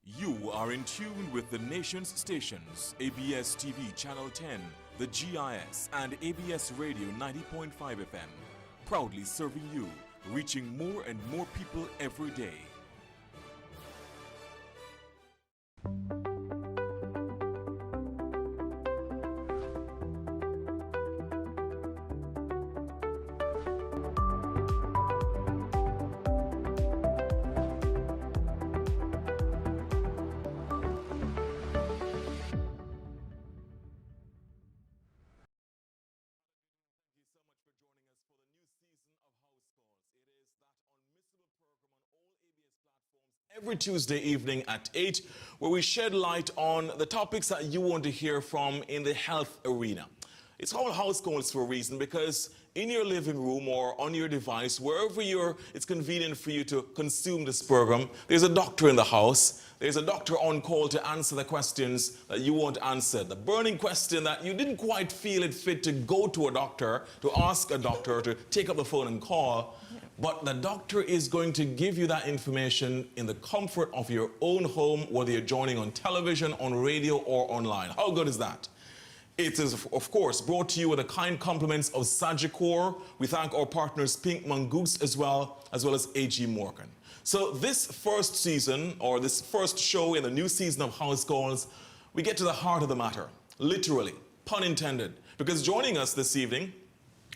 You are in tune with the nation's stations, ABS TV Channel 10, the GIS, and ABS Radio 90.5 FM. Proudly serving you, reaching more and more people every day. Every Tuesday evening at 8, where we shed light on the topics that you want to hear from in the health arena. It's called House Calls for a reason, because in your living room or on your device, wherever it's convenient for you to consume this program, there's a doctor in the house. There's a doctor on call to answer the questions that you want answered. The burning question that you didn't quite feel it fit to go to a doctor, to ask a doctor, to take up the phone and call. But the doctor is going to give you that information in the comfort of your own home, whether you're joining on television, on radio, or online. How good is that? It is, of course, brought to you with the kind compliments of Sagicor. We thank our partners Pink Mongoose as well as A.G. Morgan. So this first season, or this first show in the new season of House Calls, we get to the heart of the matter, literally, pun intended, because joining us this evening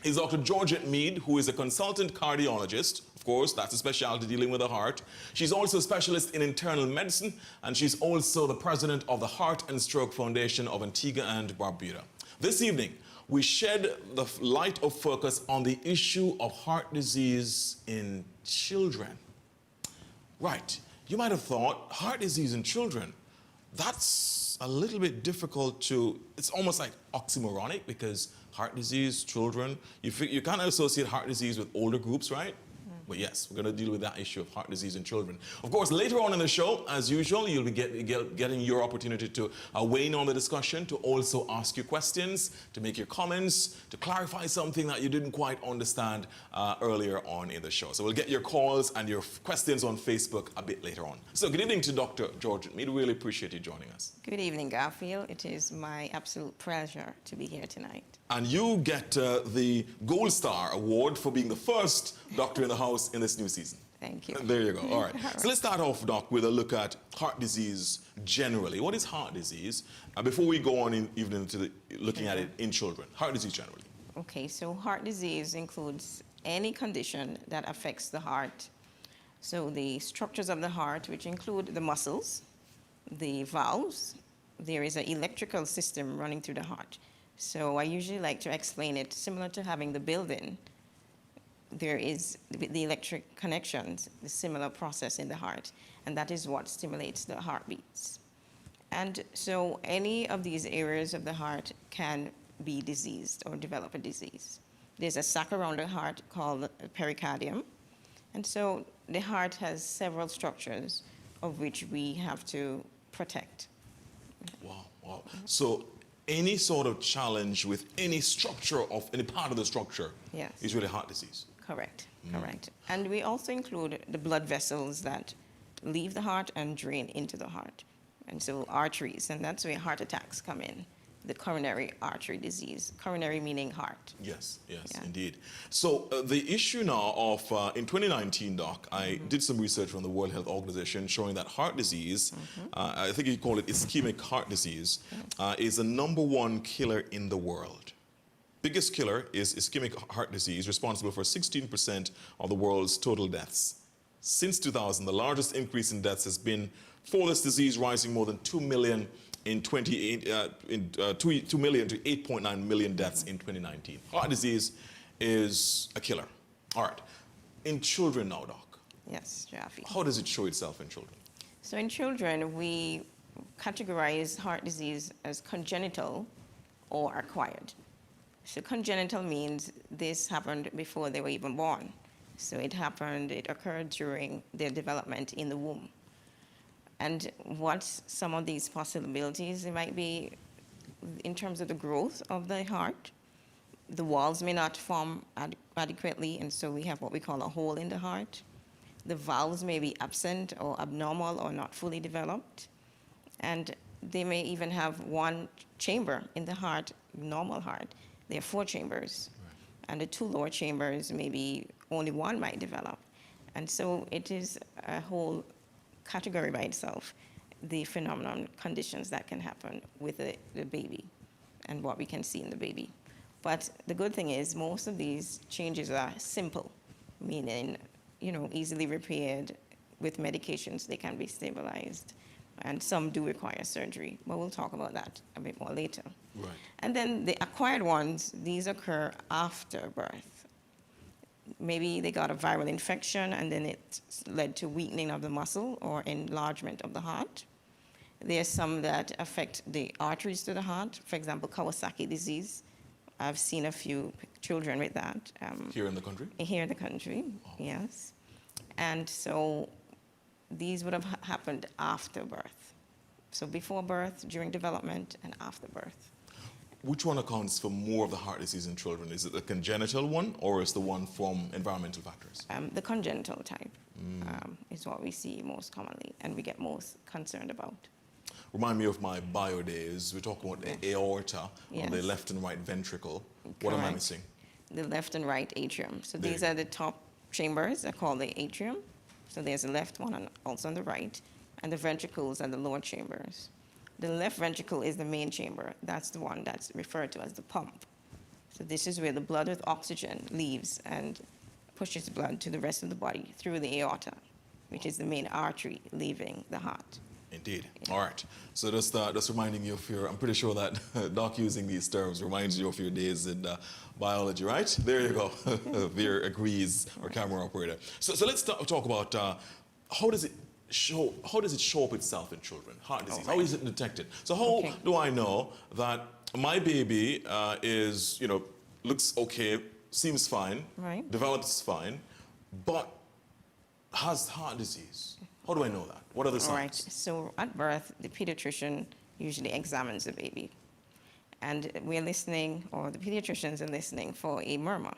is Dr. Georgette Meade, who is a consultant cardiologist. Of course, that's a specialty dealing with the heart. She's also a specialist in internal medicine, and she's also the president of the Heart and Stroke Foundation of Antigua and Barbuda. This evening, we shed the light of focus on the issue of heart disease in children. Right, you might have thought, heart disease in children, that's a little bit difficult to, it's almost like oxymoronic, because heart disease, children, you kind of associate heart disease with older groups, right? But yes, we're going to deal with that issue of heart disease in children. Of course, later on in the show, as usual, you'll be getting your opportunity to weigh in on the discussion, to also ask your questions, to make your comments, to clarify something that you didn't quite understand earlier on in the show. So we'll get your calls and your questions on Facebook a bit later on. So good evening to Dr. Georgette Meade. We really appreciate you joining us. Good evening, Garfield. It is my absolute pleasure to be here tonight. And you get the Gold Star Award for being the first doctor in the house in this new season. Thank you. There you go. All right. So let's start off, Doc, with a look at heart disease generally. What is heart disease? Before we go on even into looking at it in children, heart disease generally. Okay, so heart disease includes any condition that affects the heart. So the structures of the heart, which include the muscles, the valves, there is an electrical system running through the heart. So I usually like to explain it similar to having the building. There is the electric connections, the similar process in the heart, and that is what stimulates the heartbeats. And so any of these areas of the heart can be diseased or develop a disease. There's a sac around the heart called the pericardium, and so the heart has several structures of which we have to protect. Wow, wow. So any sort of challenge with any structure of any part of the structure is really heart disease. Correct, correct. And we also include the blood vessels that leave the heart and drain into the heart. And so arteries, and that's where heart attacks come in. The coronary artery disease, coronary meaning heart. Yes, indeed. So the issue now of, in 2019, Doc, I did some research from the World Health Organization showing that heart disease, I think you call it ischemic heart disease, is the #1 killer in the world. Biggest killer is ischemic heart disease, responsible for 16% of the world's total deaths. Since 2000, the largest increase in deaths has been for this disease, rising more than 2 million in 2 million to 8.9 million deaths in 2019. Heart disease is a killer. All right. In children now, Doc. Yes, Jaffe. How does it show itself in children? So in children, we categorize heart disease as congenital or acquired. So congenital means this happened before they were even born. So it occurred during their development in the womb. And what's some of these possibilities? It might be in terms of the growth of the heart. The walls may not form adequately, and so we have what we call a hole in the heart. The valves may be absent or abnormal or not fully developed. And they may even have one chamber in the heart, normal heart. There are 4 chambers. Right. And the 2 lower chambers, maybe only one might develop. And so it is a whole category by itself, the phenomenon conditions that can happen with the baby and what we can see in the baby. But the good thing is most of these changes are simple, meaning, easily repaired with medications. They can be stabilized. And some do require surgery, but we'll talk about that a bit more later. Right. And then the acquired ones, these occur after birth. Maybe they got a viral infection and then it led to weakening of the muscle or enlargement of the heart. There's some that affect the arteries to the heart, for example, Kawasaki disease. I've seen a few children with that. Here in the country? Here in the country, oh. Yes. And so these would have happened after birth. So before birth, during development, and after birth. Which one accounts for more of the heart disease in children? Is it the congenital one or is the one from environmental factors? The congenital type is what we see most commonly and we get most concerned about. Remind me of my bio days. We're talking about the aorta, on the left and right ventricle. Correct. What am I missing? The left and right atrium. So these are the top chambers. They're called the atrium. So there's the left one and also on the right. And the ventricles are the lower chambers. The left ventricle is the main chamber. That's the one that's referred to as the pump. So this is where the blood with oxygen leaves and pushes blood to the rest of the body through the aorta, which is the main artery leaving the heart. Indeed. Yeah. All right. So just reminding you of your, I'm pretty sure that Doc using these terms reminds you of your days in biology, right? There you go. Veer agrees, our camera operator. So let's talk about how does it show up itself in children, heart disease? Right. How is it detected? So how do I know that my baby is, looks okay, seems fine, right, develops fine, but has heart disease? How do I know that? What are the signs? Right. So at birth, the pediatrician usually examines the baby. And we're listening, or the pediatricians are listening for a murmur.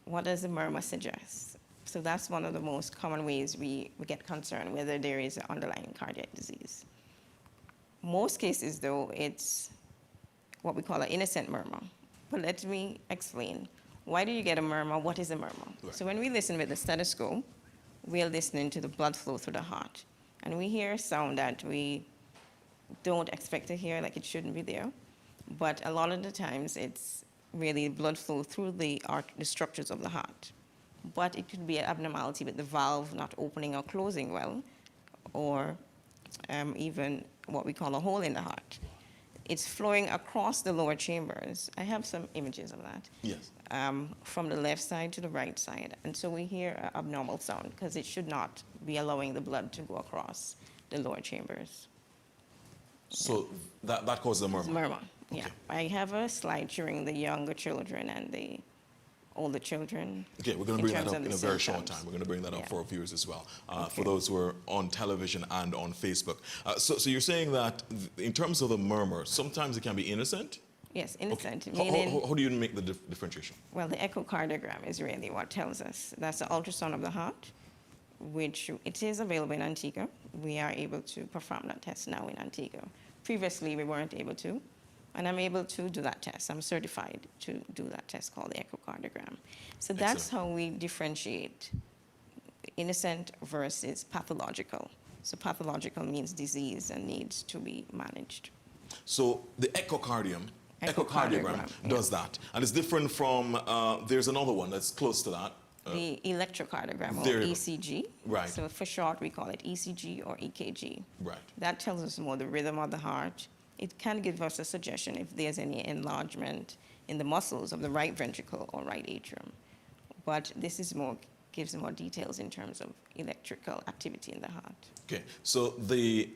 What does the murmur suggest? So that's one of the most common ways we get concerned, whether there is an underlying cardiac disease. Most cases, though, it's what we call an innocent murmur. But let me explain. Why do you get a murmur? What is a murmur? Right. So when we listen with the stethoscope, we're listening to the blood flow through the heart. And we hear a sound that we don't expect to hear, like it shouldn't be there. But a lot of the times, it's really blood flow through the structures of the heart. But it could be an abnormality with the valve not opening or closing well, or even what we call a hole in the heart. It's flowing across the lower chambers. I have some images of that. Yes. From the left side to the right side. And so we hear an abnormal sound because it should not be allowing the blood to go across the lower chambers. So that causes a murmur? Murmur, okay. Yeah. I have a slide showing the younger children and the older children. Okay, we're going to bring that up in a very short time. We're going to bring that up for our viewers as well, for those who are on television and on Facebook. So you're saying that in terms of the murmur, sometimes it can be innocent? Yes, innocent. Okay. How do you make the differentiation? Well, the echocardiogram is really what tells us. That's the ultrasound of the heart, which it is available in Antigua. We are able to perform that test now in Antigua. Previously, we weren't able to. And I'm able to do that test. I'm certified to do that test called the echocardiogram. So that's how we differentiate innocent versus pathological. So pathological means disease and needs to be managed. So the echocardiogram does that. And it's different from, there's another one that's close to that. The electrocardiogram, or ECG. Right. So for short, we call it ECG or EKG. Right. That tells us more the rhythm of the heart. It can give us a suggestion if there's any enlargement in the muscles of the right ventricle or right atrium. But this is gives more details in terms of electrical activity in the heart. Okay, so the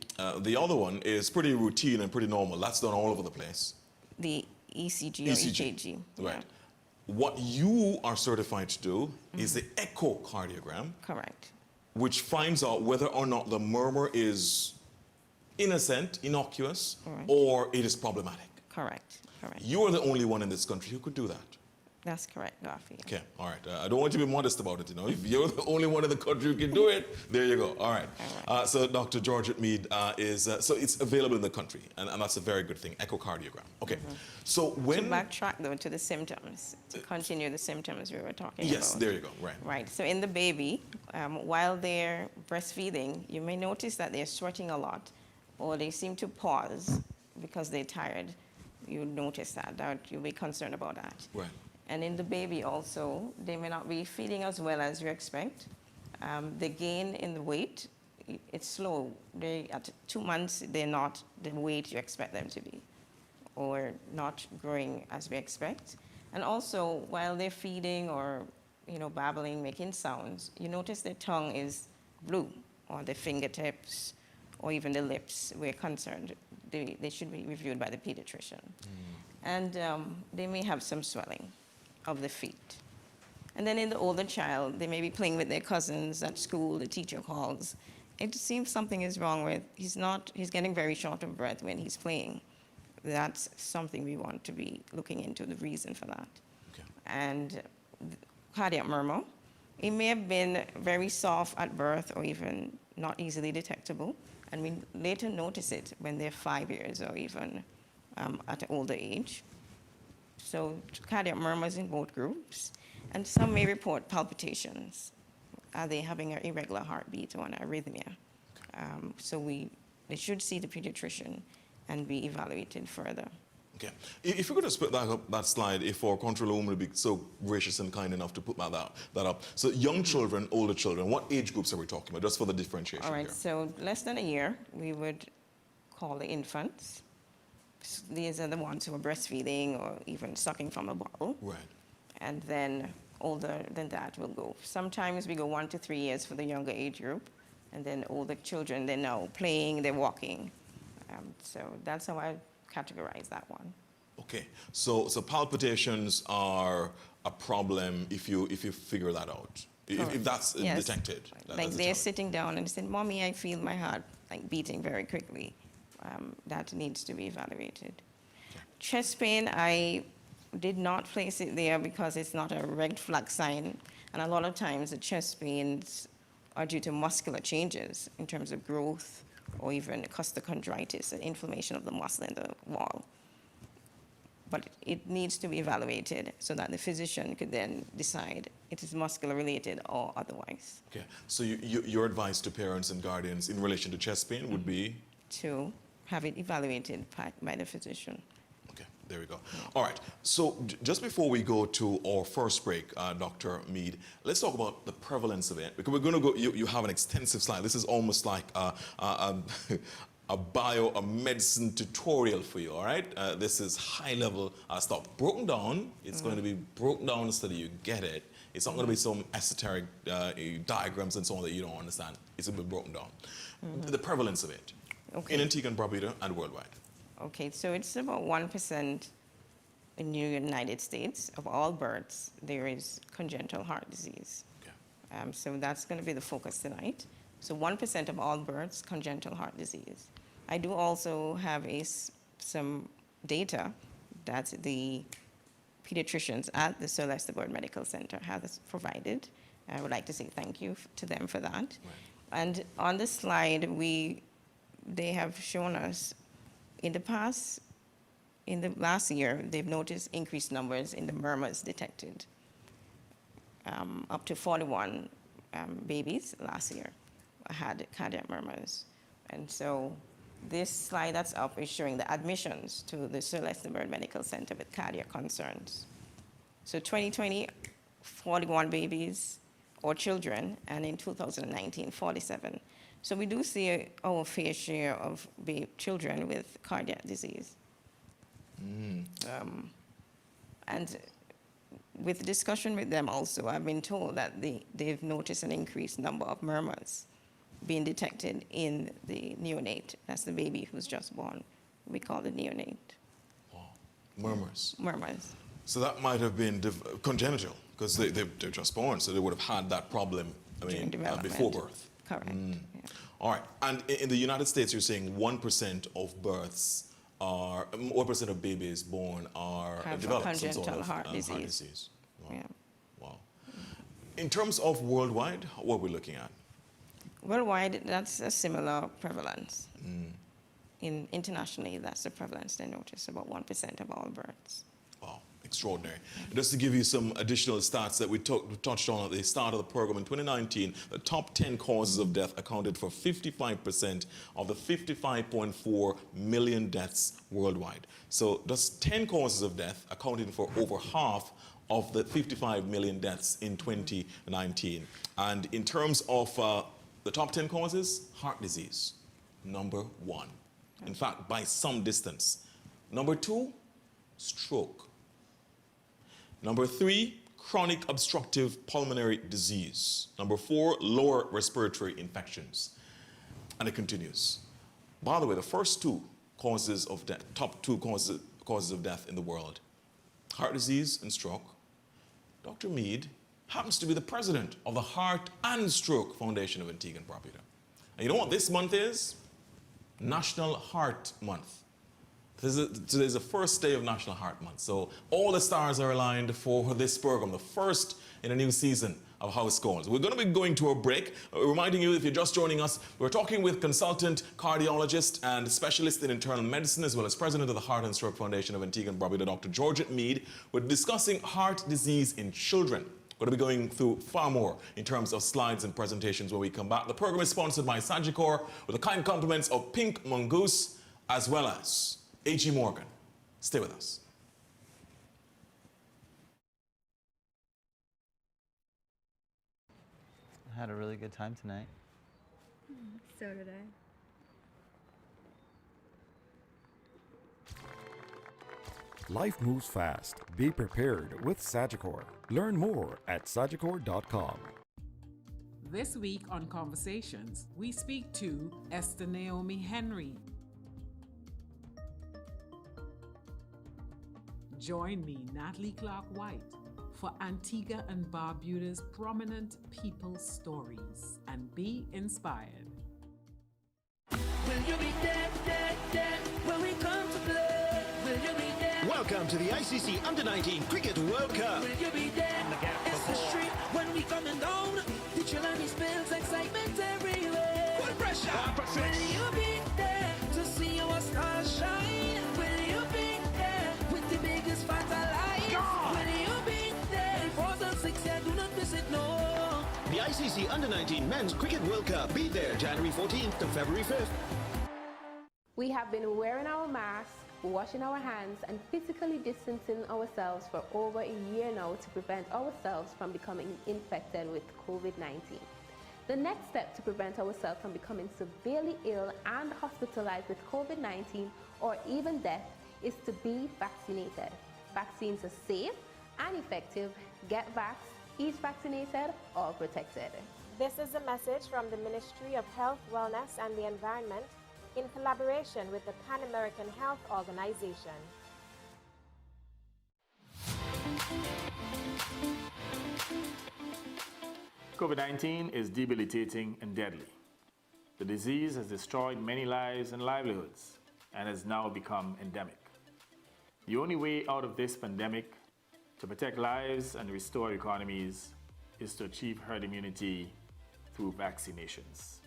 other one is pretty routine and pretty normal. That's done all over the place. The ECG or EKG. Right. Yeah. What you are certified to do is the echocardiogram. Correct. Which finds out whether or not the murmur is innocent, innocuous, or it is problematic. Correct. Correct. You are the only one in this country who could do that. That's correct, Garfield. Okay, all right. I don't want you to be modest about it, you know. If you're the only one in the country who can do it, there you go. All right. So Dr. Georgette Meade so it's available in the country, and that's a very good thing, echocardiogram. Okay, so when... To backtrack, though, to the symptoms, to continue the symptoms we were talking about. Yes, there you go, right. Right, so in the baby, while they're breastfeeding, you may notice that they're sweating a lot, or they seem to pause because they're tired. You notice that you'll be concerned about that. Right. And in the baby also, they may not be feeding as well as you expect. The gain in the weight, it's slow. At 2 months, they're not the weight you expect them to be, or not growing as we expect. And also, while they're feeding or babbling, making sounds, you notice their tongue is blue, or the fingertips, or even the lips. We're concerned. They should be reviewed by the pediatrician. And they may have some swelling of the feet. And then in the older child, they may be playing with their cousins at school, the teacher calls. It seems something is wrong with, he's getting very short of breath when he's playing. That's something we want to be looking into, the reason for that. Okay. And cardiac murmur, it may have been very soft at birth or even not easily detectable. And we later notice it when they're 5 years or even at an older age. So cardiac murmurs in both groups. And some may report palpitations. Are they having an irregular heartbeat or an arrhythmia? So they should see the pediatrician and be evaluated further. Okay. If you could just put that slide, if our control room would be so gracious and kind enough to put that up. So young children, older children, what age groups are we talking about, just for the differentiation All right, here? so less than a year, we would call the infants. These are the ones who are breastfeeding or even sucking from a bottle. Right. And then older than that will go. Sometimes we go 1 to 3 years for the younger age group, and then older children, they're now playing, they're walking. So that's how I categorize that one. Okay, so palpitations are a problem if you figure that out, if that's detected. Like they're sitting down and saying, "Mommy, I feel my heart beating very quickly." That needs to be evaluated. Okay. Chest pain, I did not place it there because it's not a red flag sign, and a lot of times the chest pains are due to muscular changes in terms of growth, or even costochondritis, an inflammation of the muscle in the wall. But it needs to be evaluated so that the physician could then decide it is muscular related or otherwise. Okay, so your advice to parents and guardians in relation to chest pain would be? To have it evaluated by the physician. Okay, there we go. All right, so just before we go to our first break, Dr. Meade, let's talk about the prevalence of it, because we're going to go, you have an extensive slide. This is almost like a medicine tutorial for you, all right? This is high-level stuff. Broken down, it's going to be broken down so that you get it. It's not going to be some esoteric diagrams and so on that you don't understand. It's going to be broken down. The prevalence of it. Okay. In Antigua and Barbuda and worldwide. Okay, so it's about 1% in the United States of all births, there is congenital heart disease. Okay. So that's going to be the focus tonight. So 1% of all births, congenital heart disease. I do also have some data that the pediatricians at the Sir Leicester Bird Medical Center have provided. I would like to say thank you to them for that. Right. And on the slide, they have shown us in the last year, they've noticed increased numbers in the murmurs detected. Up to 41 babies last year had cardiac murmurs. And so this slide that's up is showing the admissions to the Sir Leicester Bird Medical Center with cardiac concerns. So 2020, 41 babies or children, and in 2019, 47. So we do see our fair share of children with cardiac disease. And with discussion with them also, I've been told that they've noticed an increased number of murmurs being detected in the neonate. That's the baby who's just born. We call it neonate. Wow. Murmurs. Murmurs. So that might have been congenital, because they're just born, so they would have had that problem, before birth. Correct. Yeah. All right. And in the United States, you're saying 1% of births are, what percent of babies born are Have develop some sort congenital of heart heart disease. disease? Wow. Yeah. Wow. In terms of worldwide, what are we looking at? Worldwide, that's a similar prevalence. Internationally, that's the prevalence they notice, about 1% of all births. Wow, extraordinary. Just to give you some additional stats that we touched on at the start of the program, in 2019, the top 10 causes of death accounted for 55% of the 55.4 million deaths worldwide. So that's 10 causes of death accounting for over half of the 55 million deaths in 2019. And in terms of the top 10 causes, heart disease, number 1. In fact, by some distance. Number 2, stroke. Number 3, chronic obstructive pulmonary disease. Number 4, lower respiratory infections. And it continues. By the way, the first 2 causes of death, top 2 causes of death in the world, heart disease and stroke. Dr. Meade happens to be the president of the Heart and Stroke Foundation of Antigua and Barbuda. And you know what this month is? National Heart Month. Today's the first day of National Heart Month. So all the stars are aligned for this program, the first in a new season of House Calls. We're going to be going to a break. Reminding you, if you're just joining us, we're talking with consultant cardiologist and specialist in internal medicine, as well as president of the Heart and Stroke Foundation of Antigua and Barbuda, Dr. Georgette Meade. We're discussing heart disease in children. We're going to be going through far more in terms of slides and presentations when we come back. The program is sponsored by Sagicor with the kind compliments of Pink Mongoose as well as A.G. Morgan. Stay with us. I had a really good time tonight. So did I. Life moves fast. Be prepared with Sagicor. Learn more at sagicor.com. This week on Conversations, we speak to Esther Naomi Henry. Join me, Natalie Clark-White, for Antigua and Barbuda's prominent people stories and be inspired. Will you be there when we come to play? Will you be there? Welcome to the ICC Under-19 Cricket World Cup. Will you be there? It's the street when we coming down. The children spills excitement everywhere. Full pressure. Will you be there to see our stars shine? Will you be there with the biggest fans alive? Will you be there? 4th and 6th, yeah, do not miss it, no. The ICC Under-19 Men's Cricket World Cup. Be there January 14th to February 5th. We have been wearing our masks, washing our hands, and physically distancing ourselves for over a year now to prevent ourselves from becoming infected with COVID-19. The next step to prevent ourselves from becoming severely ill and hospitalized with COVID-19 or even death is to be vaccinated. Vaccines are safe and effective. Get vaxxed, each vaccinated or protected. This is a message from the Ministry of Health, Wellness and the Environment in collaboration with the Pan American Health Organization. COVID-19 is debilitating and deadly. The disease has destroyed many lives and livelihoods and has now become endemic. The only way out of this pandemic to protect lives and restore economies is to achieve herd immunity through vaccinations.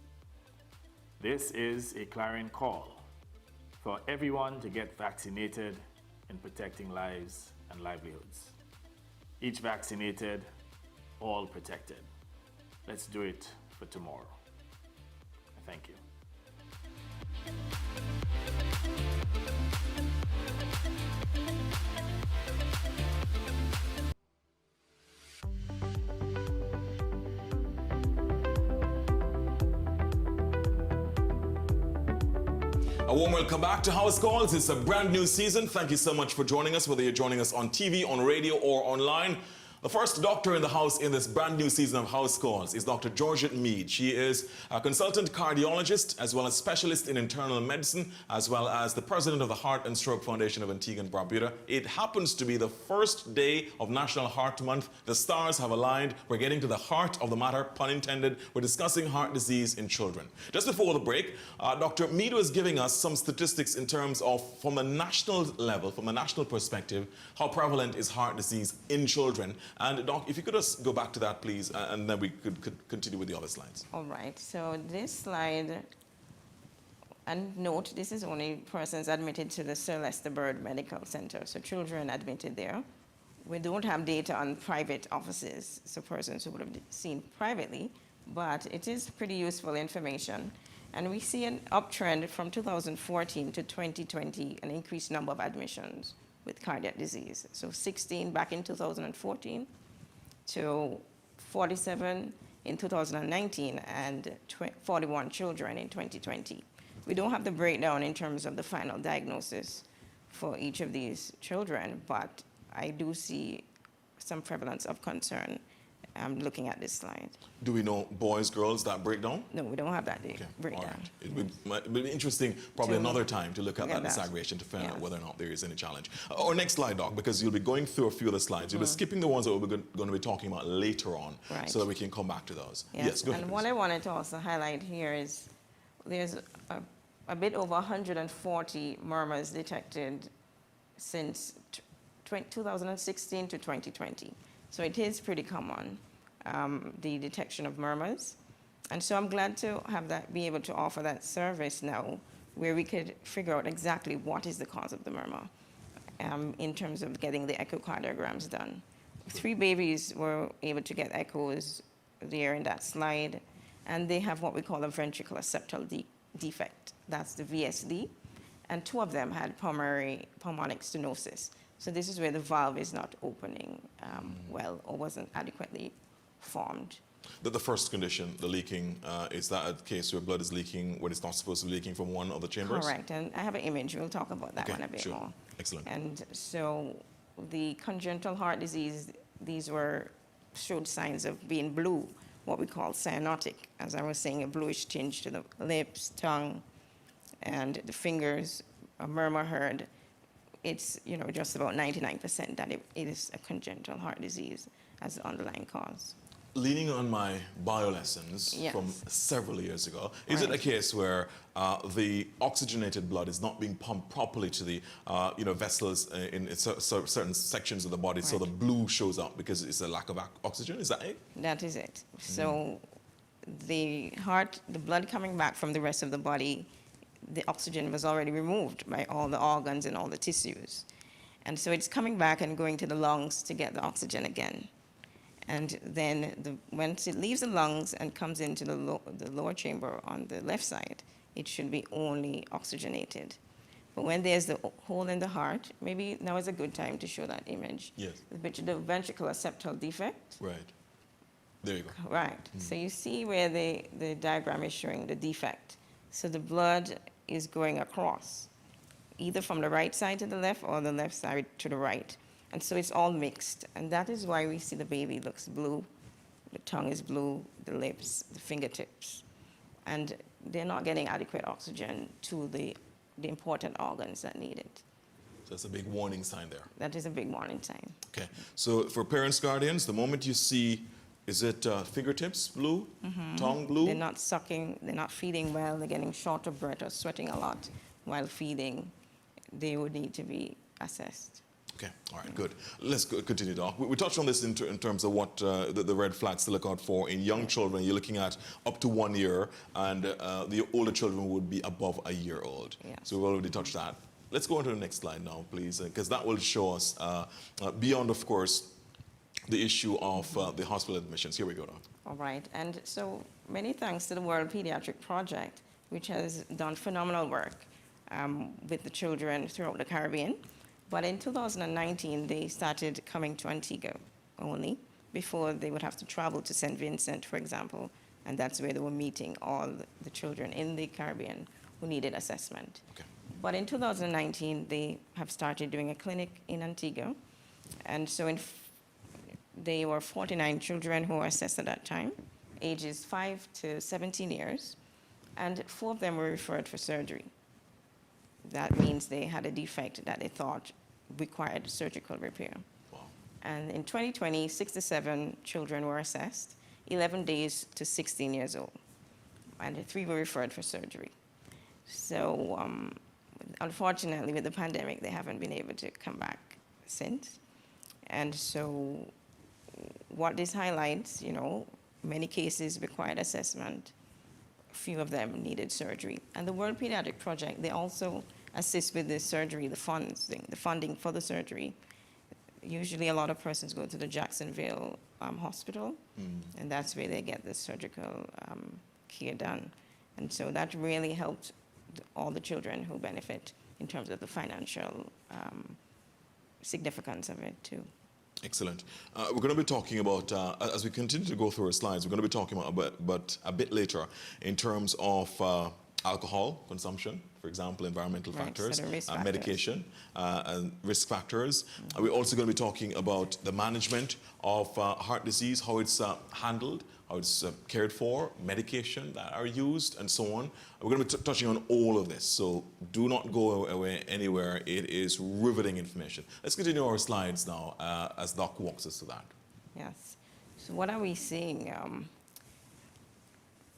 This is a clarion call for everyone to get vaccinated in protecting lives and livelihoods. Each vaccinated, all protected. Let's do it for tomorrow. Thank you. A warm welcome back to House Calls. It's a brand new season. Thank you so much for joining us, whether you're joining us on TV, on radio, or online. The first doctor in the house in this brand new season of House Calls is Dr. Georgette Meade. She is a consultant cardiologist as well as specialist in internal medicine as well as the president of the Heart and Stroke Foundation of Antigua and Barbuda. It happens to be the first day of National Heart Month. The stars have aligned. We're getting to the heart of the matter, pun intended. We're discussing heart disease in children. Just before the break, Dr. Meade was giving us some statistics in terms of, from a national level, from a national perspective, how prevalent is heart disease in children. And Doc, if you could just go back to that, please, and then we could continue with the other slides. All right, so this slide, and note, this is only persons admitted to the Sir Lester Bird Medical Center, so children admitted there. We don't have data on private offices, so persons who would have seen privately, but it is pretty useful information. And we see an uptrend from 2014 to 2020, an increased number of admissions with cardiac disease. So 16 back in 2014 to 47 in 2019 and 41 children in 2020. We don't have the breakdown in terms of the final diagnosis for each of these children, but I do see some prevalence of concern looking at this slide. Do we know boys, girls, that breakdown? No, we don't have that breakdown. All right. It would be interesting, probably another time, to look at that disaggregation to find out whether or not there is any challenge. Our next slide, Doc, because you'll be going through a few of the slides. You'll be skipping the ones that we're going to be talking about later on, so that we can come back to those. Yes, go ahead. And what I wanted to also highlight here is there's a bit over 140 murmurs detected since 2016 to 2020. So it is pretty common, the detection of murmurs. And so I'm glad to have that, be able to offer that service now where we could figure out exactly what is the cause of the murmur in terms of getting the echocardiograms done. 3 babies were able to get echoes there in that slide, and they have what we call a ventricular septal defect. That's the VSD. And 2 of them had pulmonary stenosis. So this is where the valve is not opening well or wasn't adequately formed. The first condition, the leaking, is that a case where blood is leaking when it's not supposed to be leaking from one of the chambers? Correct, and I have an image. We'll talk about that one a bit more. Excellent. And so the congenital heart disease, these showed signs of being blue, what we call cyanotic. As I was saying, a bluish tinge to the lips, tongue, and the fingers, a murmur heard. It's just about 99% that it is a congenital heart disease as the underlying cause. Leaning on my bio lessons from several years ago, is it a case where the oxygenated blood is not being pumped properly to the vessels in certain sections of the body, so the blue shows up because it's a lack of oxygen? Is that it? That is it. So the blood coming back from the rest of the body, the oxygen was already removed by all the organs and all the tissues. And so it's coming back and going to the lungs to get the oxygen again. And then once it leaves the lungs and comes into the lower chamber on the left side, it should be only oxygenated. But when there's the hole in the heart, maybe now is a good time to show that image. Yes. The ventricular septal defect. Right. There you go. Right. So you see where the diagram is showing the defect. So the blood is going across, either from the right side to the left or the left side to the right. And so it's all mixed. And that is why we see the baby looks blue, the tongue is blue, the lips, the fingertips. And they're not getting adequate oxygen to the important organs that need it. So that's a big warning sign there. That is a big warning sign. Okay. So for parents, guardians, the moment you see, is it fingertips blue, tongue blue? They're not sucking, they're not feeding well, they're getting short of breath or sweating a lot while feeding. They would need to be assessed. Okay, all right, good. Let's continue, Doc. We touched on this in terms of what the red flags to look out for in young children. You're looking at up to 1 year, and the older children would be above a year old. Yes. So we've already touched that. Let's go on to the next slide now, please, because that will show us, beyond, of course, the issue of the hospital admissions. Here we go, Doc. All right, and so many thanks to the World Pediatric Project, which has done phenomenal work with the children throughout the Caribbean. But in 2019, they started coming to Antigua only, before they would have to travel to St. Vincent, for example, and that's where they were meeting all the children in the Caribbean who needed assessment. Okay. But in 2019, they have started doing a clinic in Antigua, and so There were 49 children who were assessed at that time, ages 5 to 17 years, and 4 of them were referred for surgery. That means they had a defect that they thought required surgical repair. Wow. And in 2020, 67 children were assessed, 11 days to 16 years old, and 3 were referred for surgery. So unfortunately, with the pandemic, they haven't been able to come back since. And so what this highlights, you know, many cases required assessment, few of them needed surgery. And the World Pediatric Project, they also assist with the surgery, the funding for the surgery. Usually a lot of persons go to the Jacksonville hospital, and that's where they get the surgical care done. And so that really helped all the children who benefit in terms of the financial significance of it too. Excellent. We're going to be talking about, as we continue to go through our slides, we're going to be talking about a bit later in terms of alcohol consumption, for example, environmental factors, medication, and risk factors. We're also going to be talking about the management of heart disease, how it's handled, how it's cared for, medication that are used, and so on. We're going to be touching on all of this, so do not go away anywhere. It is riveting information. Let's continue our slides now as Doc walks us through that. Yes. So what are we seeing?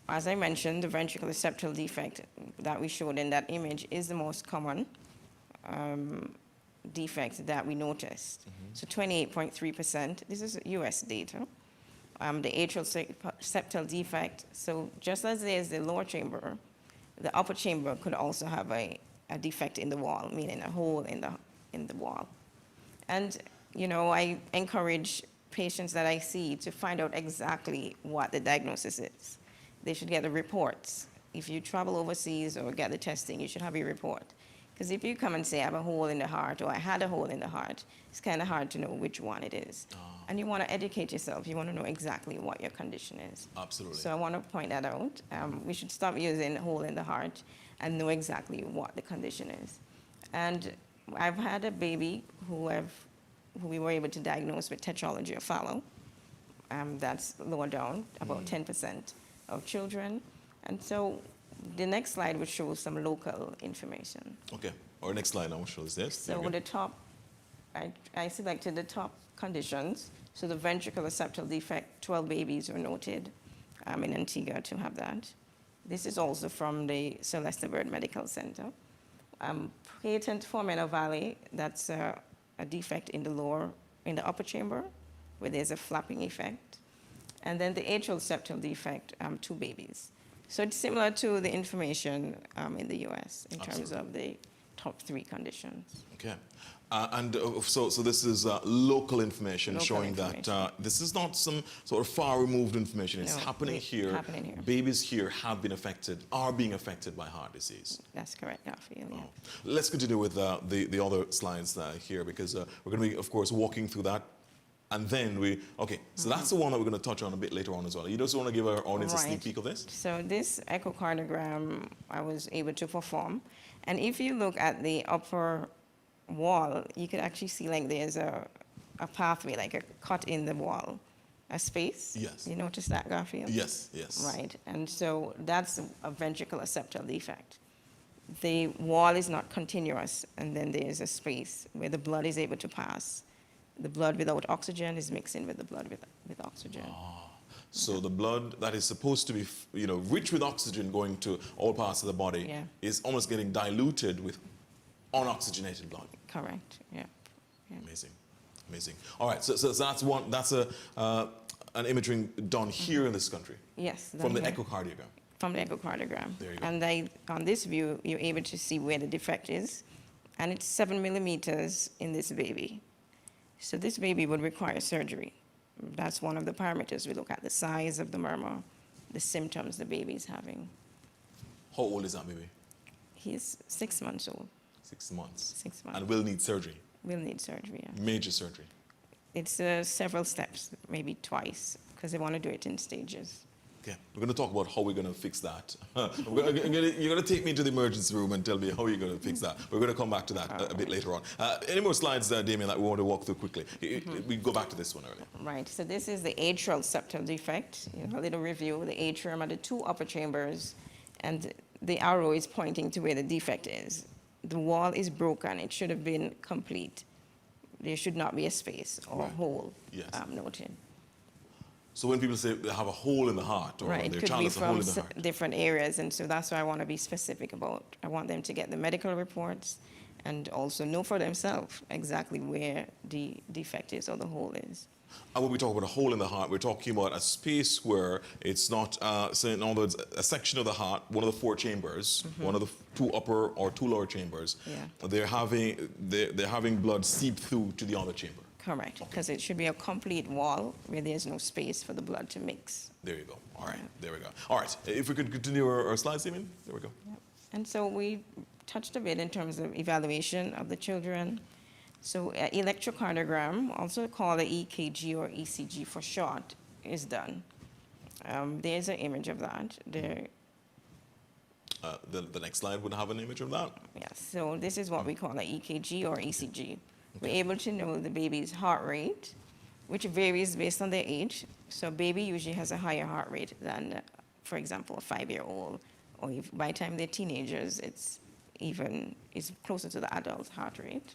As I mentioned, the ventricular septal defect that we showed in that image is the most common defect that we noticed. So 28.3%, this is US data. The atrial septal defect, so just as there's the lower chamber, the upper chamber could also have a defect in the wall, meaning a hole in the wall. And, you know, I encourage patients that I see to find out exactly what the diagnosis is. They should get the reports. If you travel overseas or get the testing, you should have your report. Because if you come and say, I have a hole in the heart, or I had a hole in the heart, it's kind of hard to know which one it is. And you want to educate yourself. You want to know exactly what your condition is. Absolutely. So I want to point that out. We should stop using hole in the heart and know exactly what the condition is. And I've had a baby who we were able to diagnose with tetralogy of Fallot. That's lower down, about 10% of children. And so the next slide would show some local information. Okay. Our next slide now shows this. So the top, I selected the top conditions. So the ventricular septal defect, 12 babies were noted in Antigua to have that. This is also from the Celeste Bird Medical Center. Patent foramen that's a defect in the upper chamber, where there's a flapping effect. And then the atrial septal defect, 2 babies. So it's similar to the information in the US in terms of the top 3 conditions. Okay. So this is local information showing that this is not some sort of far removed information. It's happening here. Babies here have been affected, are being affected by heart disease. That's correct, Garfield. Wow. Let's continue with the other slides here, because we're going to be, of course, walking through that. And then so that's the one that we're going to touch on a bit later on as well. You just want to give our audience a sneak peek of this? So this echocardiogram I was able to perform. And if you look at the upper wall, you could actually see like there's a pathway, like a cut in the wall, a space. Yes. You notice that, Garfield? Yes, yes. Right. And so that's a ventricular septal defect. The wall is not continuous, and then there's a space where the blood is able to pass. The blood without oxygen is mixing with the blood with oxygen. So the blood that is supposed to be, rich with oxygen going to all parts of the body is almost getting diluted with unoxygenated blood. Correct. Yeah. Amazing, amazing. All right. So that's one. That's an imaging done here in this country. Yes. From the echocardiogram. From the echocardiogram. There you go. And on this view, you're able to see where the defect is, and it's 7 millimeters in this baby. So this baby would require surgery. That's one of the parameters. We look at the size of the murmur, the symptoms the baby is having. How old is that baby? He's 6 months old. 6 months. 6 months. And will need surgery? Will need surgery, yeah. Major surgery? It's several steps, maybe twice, because they want to do it in stages. Okay, we're going to talk about how we're going to fix that. You're going to take me to the emergency room and tell me how you're going to fix that. We're going to come back to that a bit later on. Any more slides, Damien, that we want to walk through quickly? We go back to this one earlier. Right, so this is the atrial septal defect. A little review. The atrium are the two upper chambers, and the arrow is pointing to where the defect is. The wall is broken. It should have been complete. There should not be a space or a hole noted. So when people say they have a hole in the heart, or right, their it could child be has a hole from in the heart. different areas, and so that's why I want to be specific about. I want them to get the medical reports and also know for themselves exactly where the defect is or the hole is. And when we talk about a hole in the heart, we're talking about a space where it's not, so in other words, a section of the heart, one of the four chambers, one of the two upper or two lower chambers, they're having blood seep through to the other chamber. Correct, because it should be a complete wall where there's no space for the blood to mix. There you go. All right, there we go. All right, if we could continue our slides, Damien. There we go. Yep. And so we touched a bit in terms of evaluation of the children. So electrocardiogram, also called the EKG or ECG for short, is done. There's an image of that. The next slide would have an image of that. Yes, so this is what we call an EKG or ECG. We're able to know the baby's heart rate, which varies based on their age. So a baby usually has a higher heart rate than, for example, a 5-year-old, or if by the time they're teenagers, it's closer to the adult heart rate.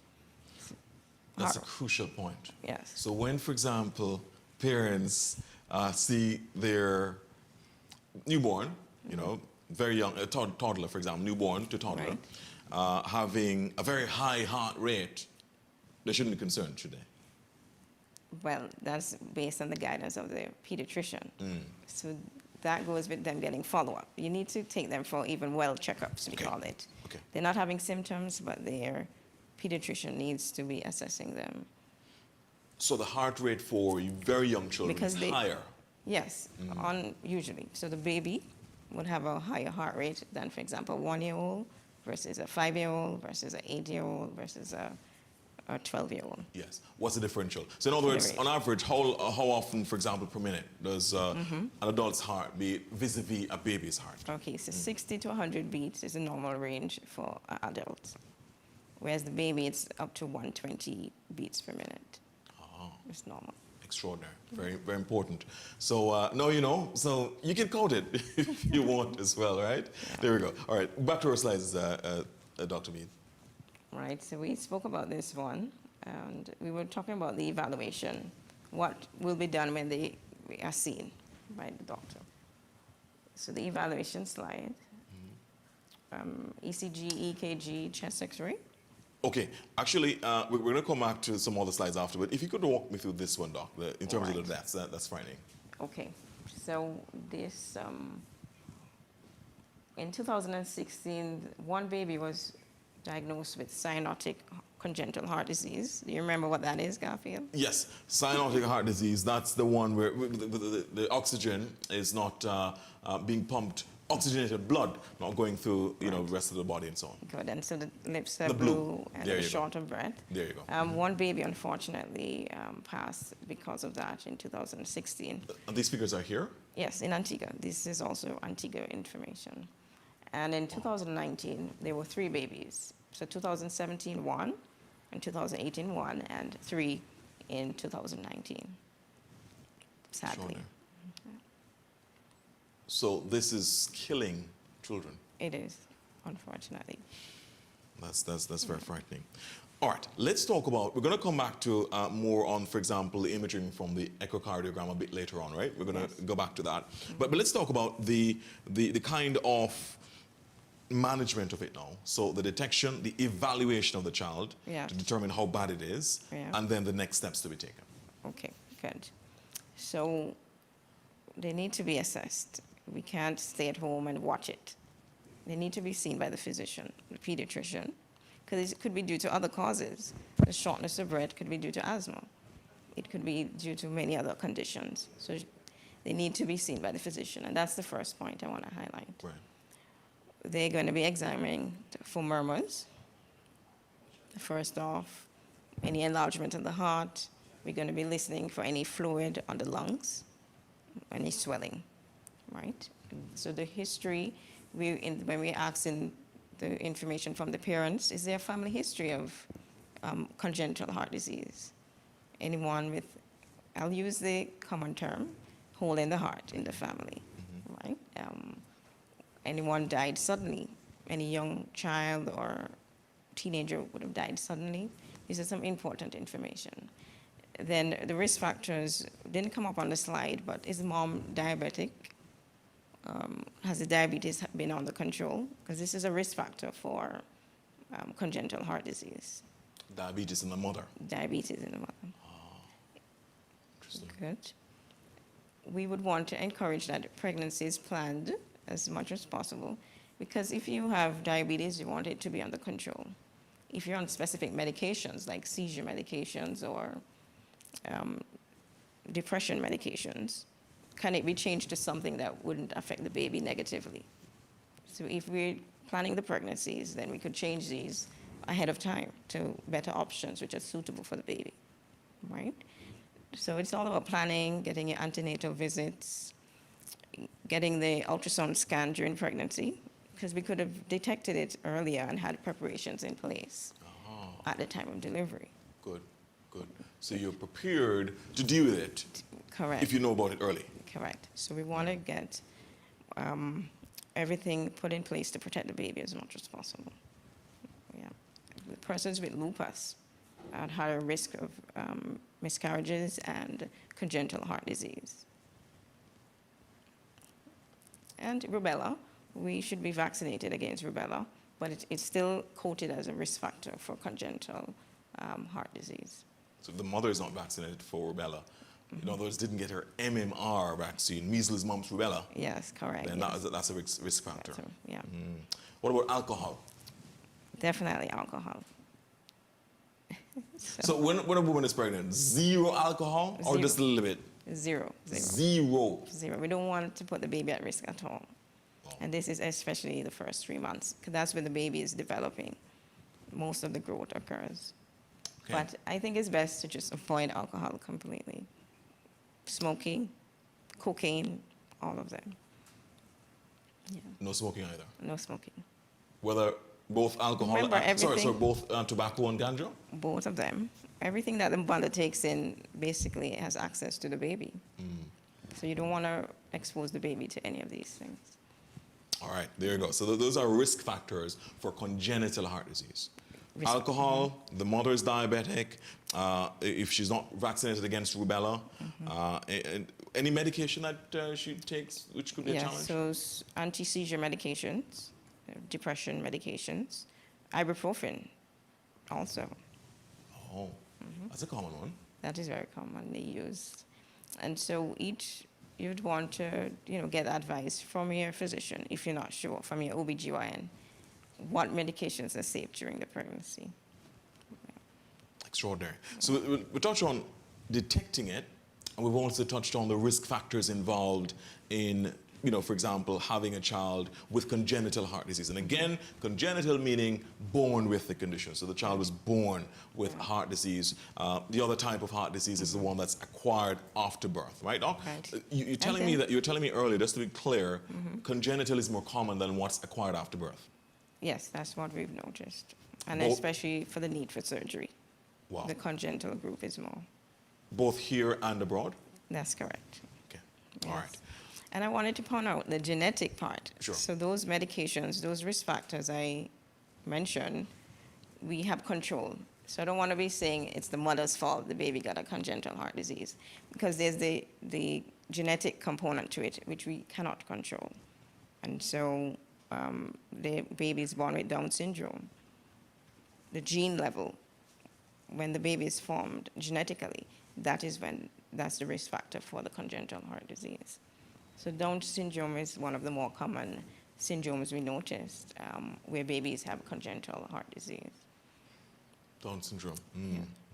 That's a crucial point. Yes. So when, for example, parents see their newborn, very young, a toddler, for example, newborn to toddler, having a very high heart rate, they shouldn't be concerned, should they? Well, that's based on the guidance of the pediatrician. So that goes with them getting follow-up. You need to take them for even well checkups, we call it. Okay. They're not having symptoms, but their pediatrician needs to be assessing them. So the heart rate for very young children is higher? Yes, usually. So the baby would have a higher heart rate than, for example, a 1-year-old versus a 5-year-old versus an 8-year-old versus a 12-year-old. Yes. What's the differential? So in other words, on average, how often, for example, per minute does an adult's heart beat vis-a-vis a baby's heart? Okay, so 60 to 100 beats is a normal range for adults, whereas the baby, it's up to 120 beats per minute. Oh. It's normal. Extraordinary. Very, very important. So now you know, so you can count it if you want as well, right? Yeah. There we go. All right, back to our slides, Dr. Meade. Right, so we spoke about this one, and we were talking about the evaluation. What will be done when they are seen by the doctor? So the evaluation slide, ECG, EKG, chest X-ray. Okay, actually, we're going to come back to some other slides after, but if you could walk me through this one, Doc, in terms of the deaths, that's frightening. Okay, so this, in 2016, one baby was diagnosed with cyanotic congenital heart disease. Do you remember what that is, Garfield? Yes, cyanotic heart disease, that's the one where the oxygen is not being pumped, oxygenated blood not going through, the rest of the body and so on. Good, and so the lips are blue and they're short of breath. There you go. One baby, unfortunately, passed because of that in 2016. And these figures are here? Yes, in Antigua. This is also Antigua information. And in 2019, there were 3 babies. So 2017, 1, in 2018, 1, and 3 in 2019, sadly. Sure. So this is killing children. It is, unfortunately. That's very frightening. All right, let's talk about, we're going to come back to more on, for example, the imaging from the echocardiogram a bit later on, right? We're going to go back to that. But let's talk about the kind of management of it now. So the detection, the evaluation of the child to determine how bad it is, and then the next steps to be taken. Okay, good. So they need to be assessed. We can't stay at home and watch it. They need to be seen by the physician, the pediatrician, because it could be due to other causes. The shortness of breath could be due to asthma. It could be due to many other conditions. So they need to be seen by the physician, and that's the first point I want to highlight. Right. They're going to be examining for murmurs. First off, any enlargement of the heart. We're going to be listening for any fluid on the lungs, any swelling. right? So the history, when we're asking the information from the parents, is there a family history of congenital heart disease? Anyone with, I'll use the common term, hole in the heart in the family, right? Anyone died suddenly? Any young child or teenager would have died suddenly? These are some important information. Then the risk factors didn't come up on the slide, but is mom diabetic? Has the diabetes been under control? Because this is a risk factor for congenital heart disease. Diabetes in the mother. Diabetes in the mother. Interesting. Good. We would want to encourage that pregnancy is planned as much as possible, because if you have diabetes, you want it to be under control. If you're on specific medications like seizure medications or depression medications, can it be changed to something that wouldn't affect the baby negatively? So if we're planning the pregnancies, then we could change these ahead of time to better options which are suitable for the baby, right? So it's all about planning, getting your antenatal visits, getting the ultrasound scan during pregnancy, because we could have detected it earlier and had preparations in place at the time of delivery. Good, good. So you're prepared to deal with it. Correct. If you know about it early. Correct. So we want to get everything put in place to protect the baby as much as possible. Yeah. The persons with lupus are at higher risk of miscarriages and congenital heart disease. And rubella, we should be vaccinated against rubella, but it's still quoted as a risk factor for congenital heart disease. So if the mother is not vaccinated for rubella, in other words, didn't get her MMR vaccine, measles, mumps, rubella. Yes, correct. Then yes. that's a risk factor. Yeah. What about alcohol? Definitely alcohol. So when a woman is pregnant, zero alcohol or just a little bit? Zero. Zero. Zero. We don't want to put the baby at risk at all. Oh. And this is especially the first 3 months, because that's when the baby is developing. Most of the growth occurs. Okay. But I think it's best to just avoid alcohol completely. Smoking, cocaine, all of them. Yeah. No smoking either? No smoking. Whether both alcohol Remember and, sorry, everything- both tobacco and ganja? Both of them. Everything that the mother takes in basically has access to the baby. So you don't want to expose the baby to any of these things. All right, there you go. So those are risk factors for congenital heart disease. Alcohol, the mother is diabetic, if she's not vaccinated against rubella, any medication that she takes which could be a challenge? So anti-seizure medications, depression medications, ibuprofen also. Oh, that's a common one. That is very commonly used. And so you'd want to, get advice from your physician if you're not sure, from your OBGYN, what medications are safe during the pregnancy. Extraordinary. So we touched on detecting it, and we've also touched on the risk factors involved in, for example, having a child with congenital heart disease. And again, congenital meaning born with the condition. So the child was born with heart disease. The other type of heart disease is the one that's acquired after birth, right, Doc? Right. You're telling me earlier, just to be clear, congenital is more common than what's acquired after birth. Yes, that's what we've noticed. And especially for the need for surgery. Wow. The congenital group is more. Both here and abroad? That's correct. Okay, Yes. all right. And I wanted to point out the genetic part. Sure. So those medications, those risk factors I mentioned, we have control. So I don't want to be saying it's the mother's fault the baby got a congenital heart disease, because there's the genetic component to it, which we cannot control. And so the baby is born with Down syndrome. The gene level, when the baby is formed genetically, that's the risk factor for the congenital heart disease. So Down syndrome is one of the more common syndromes we noticed where babies have congenital heart disease. Down syndrome.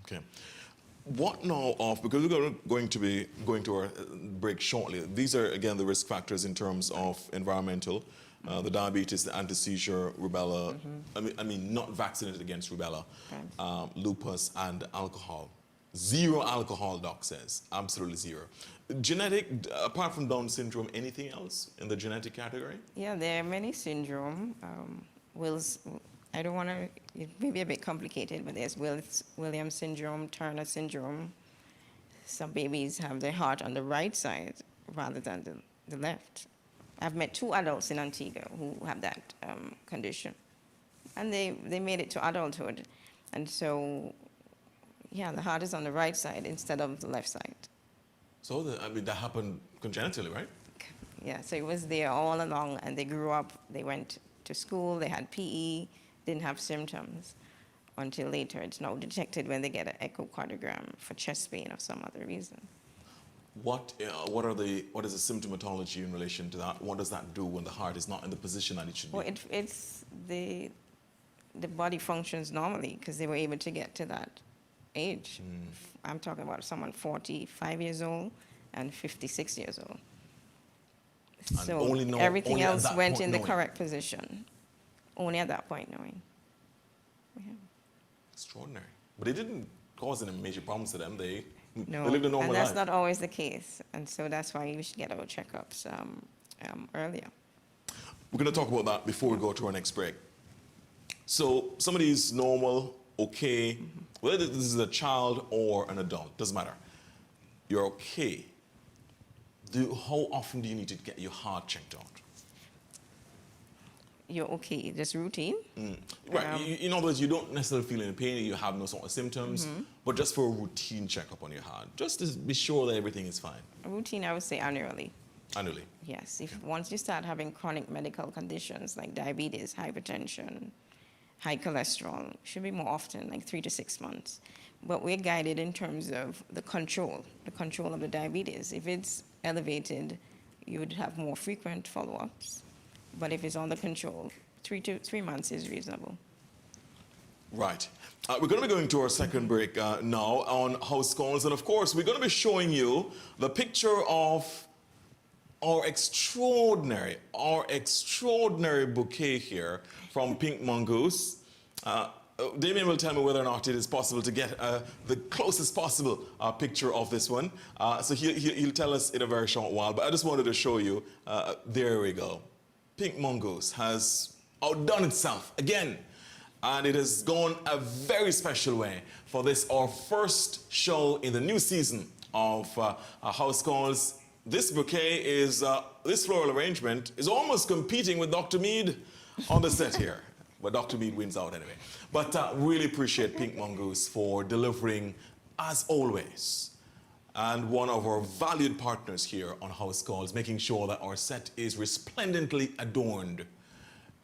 Okay. What now of, because we're going to be going to our break shortly, these are again the risk factors in terms of environmental, the diabetes, the anti-seizure, rubella, I mean not vaccinated against rubella, lupus and alcohol. Zero alcohol, Doc says, absolutely zero. Genetic, apart from Down syndrome, anything else in the genetic category? Yeah, there are many syndrome. I don't want to, it may be a bit complicated, but there's Williams syndrome, Turner syndrome. Some babies have their heart on the right side rather than the left. I've met 2 adults in Antigua who have that condition. And they made it to adulthood. And so, yeah, the heart is on the right side instead of the left side. So, that happened congenitally, right? Yeah, so it was there all along, and they grew up, they went to school, they had PE, didn't have symptoms until later. It's now detected when they get an echocardiogram for chest pain or some other reason. What is the symptomatology in relation to that? What does that do when the heart is not in the position that it should be? Well, it's the body functions normally because they were able to get to that age. I'm talking about someone 45 years old and 56 years old. And so everything else went in the knowing. correct position. Only at that point knowing. Yeah. Extraordinary. But it didn't cause any major problems to them. They lived a normal life. And that's not always the case. And so that's why we should get our checkups earlier. We're going to talk about that before we go to our next break. So somebody's normal, okay, whether this is a child or an adult, doesn't matter. You're okay. How often do you need to get your heart checked out? You're okay, just routine. Right, in other words, you don't necessarily feel any pain, you have no sort of symptoms, but just for a routine checkup on your heart, just to be sure that everything is fine. A routine, I would say annually. Annually? Yes, once you start having chronic medical conditions like diabetes, hypertension, high cholesterol, should be more often, like 3 to 6 months. But we're guided in terms of the control of the diabetes. If it's elevated, you would have more frequent follow-ups. But if it's under control, 3 months is reasonable. Right. We're going to be going to our second break now on house calls. And of course, we're going to be showing you the picture of our extraordinary bouquet here from Pink Mongoose. Damien will tell me whether or not it is possible to get the closest possible picture of this one. So he'll tell us in a very short while. But I just wanted to show you. There we go. Pink Mongoose has outdone itself again. And it has gone a very special way for this, our first show in the new season of House Calls. This bouquet is, this floral arrangement is almost competing with Dr. Meade on the set here. But Dr. Meade wins out anyway. But really appreciate Pink Mongoose for delivering, as always, and one of our valued partners here on House Calls, making sure that our set is resplendently adorned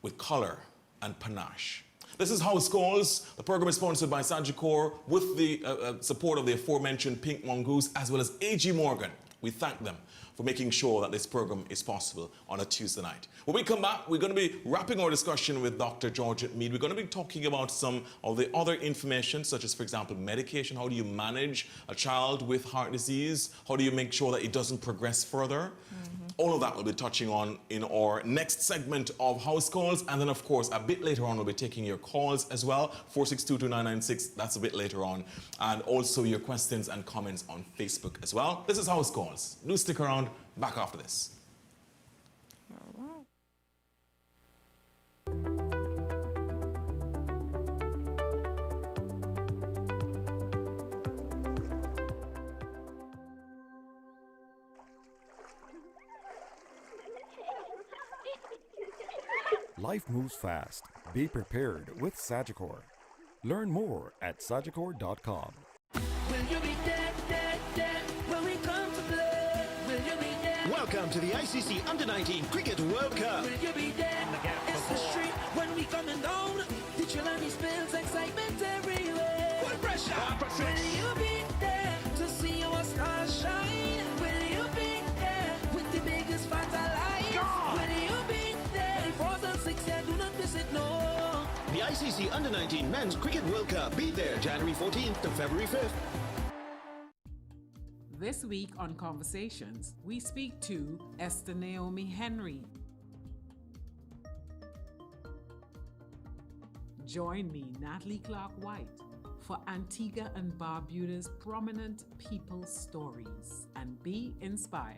with color and panache. This is House Calls. The program is sponsored by Sagicor with the support of the aforementioned Pink Mongoose as well as A.G. Morgan. We thank them for making sure that this program is possible on a Tuesday night. When we come back, we're going to be wrapping our discussion with Dr. Georgette Meade. We're going to be talking about some of the other information, such as, for example, medication. How do you manage a child with heart disease? How do you make sure that it doesn't progress further? All of that we'll be touching on in our next segment of House Calls. And then, of course, a bit later on, we'll be taking your calls as well. 4622996, that's a bit later on. And also your questions and comments on Facebook as well. This is House Calls. Do stick around. Back after this. Life moves fast. Be prepared with Sagicor. Learn more at sagicor.com. Will you be there when we come to play? Will you be there? Welcome to the ICC Under-19 Cricket World Cup. Will you be there? It's the street when we coming down. The children spills excitement everywhere. Full pressure. Will you be there to see our stars shine? Will you be there with the biggest fans alive? Will you be there? 2006, yeah, do not miss it, no. The ICC Under-19 Men's Cricket World Cup. Be there January 14th to February 5th. This week on Conversations, we speak to Esther Naomi Henry. Join me, Natalie Clark-White, for Antigua and Barbuda's prominent people stories and be inspired.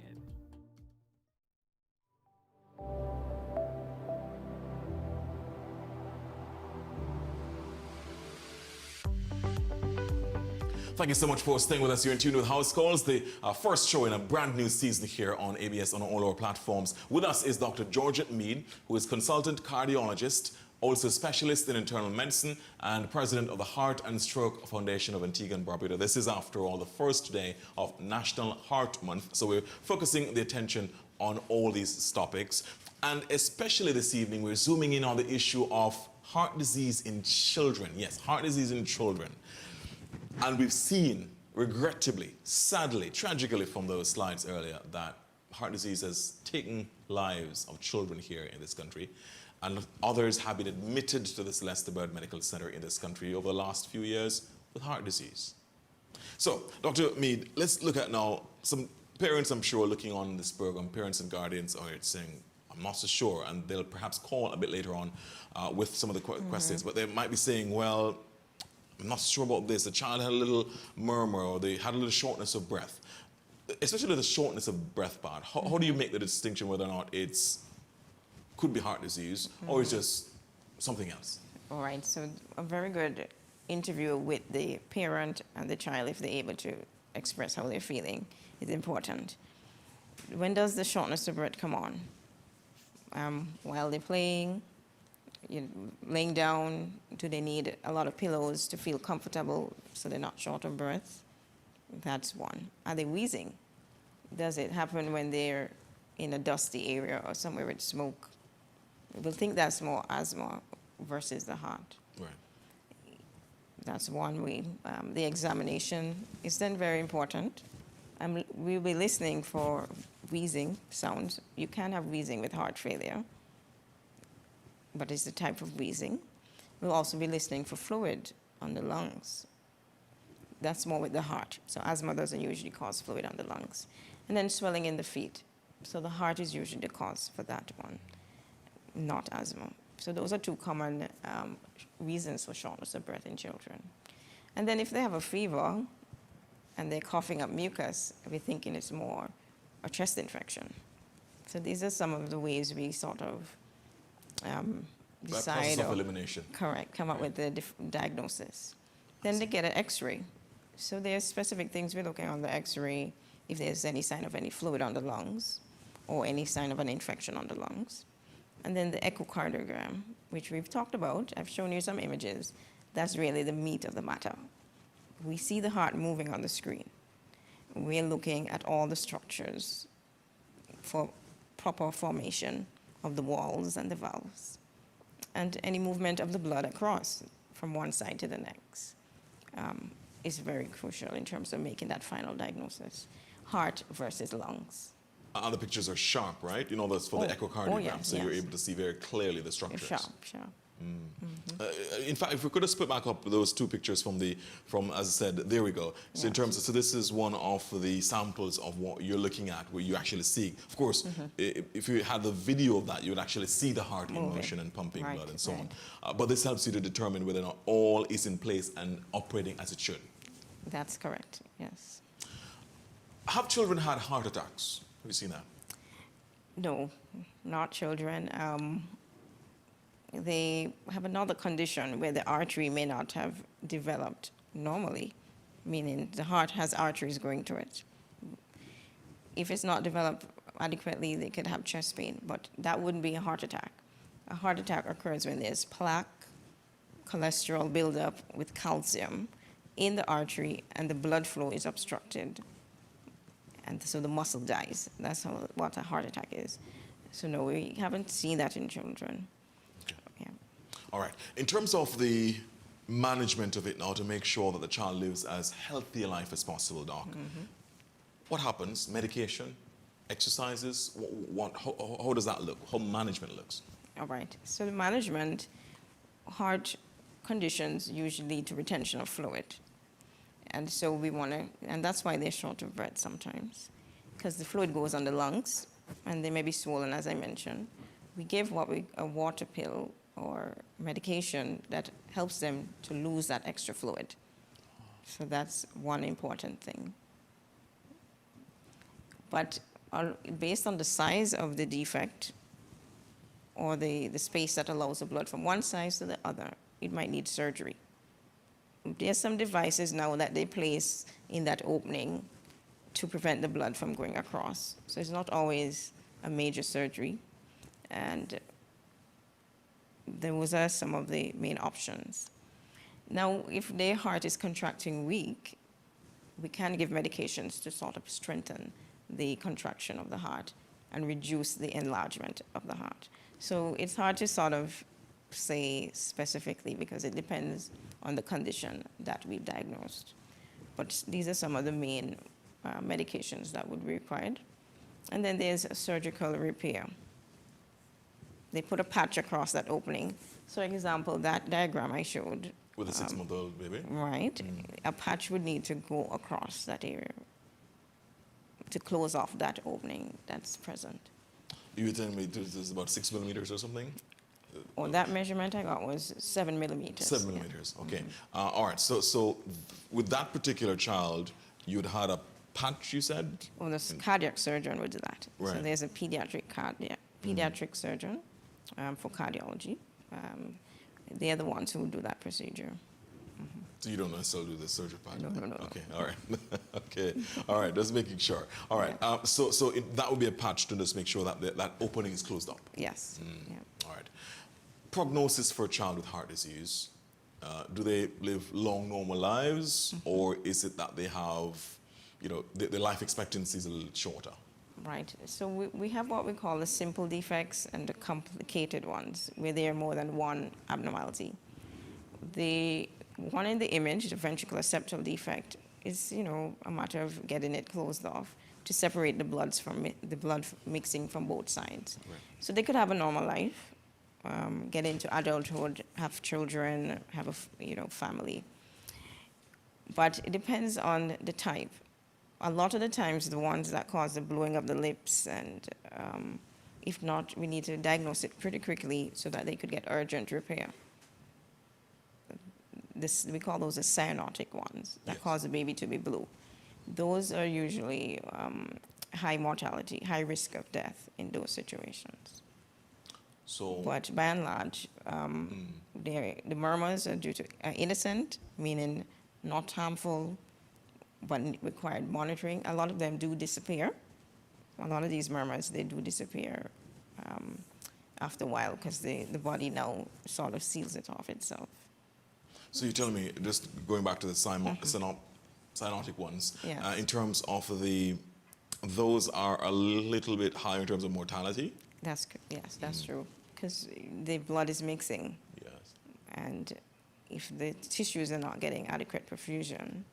Thank you so much for staying with us. You're in tune with House Calls, the first show in a brand new season here on ABS on all our platforms. With us is Dr. Georgette Meade, who is consultant cardiologist, also specialist in internal medicine and president of the Heart and Stroke Foundation of Antigua and Barbuda. This is, after all, the first day of National Heart Month, so we're focusing the attention on all these topics. And especially this evening, we're zooming in on the issue of heart disease in children. Yes, heart disease in children. And we've seen, regrettably, sadly, tragically from those slides earlier, that heart disease has taken lives of children here in this country. And others have been admitted to the Celeste Bird Medical Center in this country over the last few years with heart disease. So, Dr. Meade, let's look at now some parents, I'm sure, looking on this program, parents and guardians are saying, I'm not so sure, and they'll perhaps call a bit later on with some of the questions, but they might be saying, well, I'm not sure about this. The child had a little murmur, or they had a little shortness of breath. Especially the shortness of breath part. How do you make the distinction whether or not it's could be heart disease or it's just something else? All right, so a very good interview with the parent and the child, if they're able to express how they're feeling, is important. When does the shortness of breath come on? While they're playing, laying down, do they need a lot of pillows to feel comfortable so they're not short of breath? That's one. Are they wheezing? Does it happen when they're in a dusty area or somewhere with smoke? We'll think that's more asthma versus the heart. Right. That's one way. The examination is then very important. We'll be listening for wheezing sounds. You can have wheezing with heart failure, but it's the type of wheezing. We'll also be listening for fluid on the lungs. That's more with the heart. So asthma doesn't usually cause fluid on the lungs. And then swelling in the feet. So the heart is usually the cause for that one, not asthma. So those are two common reasons for shortness of breath in children. And then if they have a fever and they're coughing up mucus, we're thinking it's more a chest infection. So these are some of the ways we sort of decide. Process of elimination. Correct, come up with the diagnosis. Then they get an x-ray. So there's specific things we're looking on the x-ray, if there's any sign of any fluid on the lungs or any sign of an infection on the lungs. And then the echocardiogram, which we've talked about. I've shown you some images. That's really the meat of the matter. We see the heart moving on the screen. We're looking at all the structures for proper formation of the walls and the valves, and any movement of the blood across from one side to the next is very crucial in terms of making that final diagnosis. Heart versus lungs. And the pictures are sharp, right? You know, that's for the echocardiogram, yes, so you're able to see very clearly the structures. Sharp. In fact, if we could have split back up those two pictures from, as I said, there we go. So in terms of, so this is one of the samples of what you're looking at, where you actually see. Of course, if you had the video of that, you would actually see the heart in motion and pumping blood and so on. But this helps you to determine whether or not all is in place and operating as it should. That's correct, yes. Have children had heart attacks? Have you seen that? No, not children. They have another condition where the artery may not have developed normally, meaning the heart has arteries going to it. If it's not developed adequately, they could have chest pain, but that wouldn't be a heart attack. A heart attack occurs when there's plaque, cholesterol buildup with calcium in the artery, and the blood flow is obstructed, and so the muscle dies. That's what a heart attack is. So no, we haven't seen that in children. Yeah. All right. In terms of the management of it now, to make sure that the child lives as healthy a life as possible, Doc, what happens? Medication, exercises, how does that look? How management looks? All right. So the management, heart conditions usually lead to retention of fluid. And so we want to, and that's why they're short of breath sometimes, because the fluid goes on the lungs and they may be swollen, as I mentioned. We give a water pill or medication that helps them to lose that extra fluid. So that's one important thing. But based on the size of the defect or the space that allows the blood from one side to the other, it might need surgery. There's some devices now that they place in that opening to prevent the blood from going across. So it's not always a major surgery. And those are some of the main options. Now, if their heart is contracting weak, we can give medications to sort of strengthen the contraction of the heart and reduce the enlargement of the heart. So it's hard to sort of say specifically because it depends on the condition that we've diagnosed. But these are some of the main medications that would be required. And then there's a surgical repair. They put a patch across that opening. So, for example, that diagram I showed. With a 6-month-old baby? Right. A patch would need to go across that area to close off that opening that's present. You were telling me this is about 6 millimeters or something? Well, that measurement I got was 7 millimeters. 7 millimeters, okay. All right, so with that particular child, you'd had a patch, you said? Well, the cardiac surgeon would do that. Right. So there's a pediatric surgeon for cardiology. They're the ones who do that procedure. So you don't necessarily do the surgery part? No. Okay, all right. Okay, all right, just making sure. All right, so that would be a patch to just make sure that that opening is closed up? Yes. Yeah. All right. Prognosis for a child with heart disease, do they live long, normal lives, or is it that they have, the life expectancy is a little shorter? Right. So we have what we call the simple defects and the complicated ones, where there are more than one abnormality. The one in the image, the ventricular septal defect, is a matter of getting it closed off to separate the blood mixing from both sides. Right. So they could have a normal life, get into adulthood, have children, have a family. But it depends on the type. A lot of the times, the ones that cause the blowing of the lips, and if not, we need to diagnose it pretty quickly so that they could get urgent repair. We call those the cyanotic ones that cause the baby to be blue. Those are usually high mortality, high risk of death in those situations. But by and large, the murmurs are innocent, meaning not harmful, but required monitoring. A lot of them do disappear. A lot of these murmurs, they do disappear after a while because the body now sort of seals it off itself. So you're telling me, just going back to the cyanotic ones, in terms of those are a little bit higher in terms of mortality? Yes, that's true, because the blood is mixing. Yes. And if the tissues are not getting adequate perfusion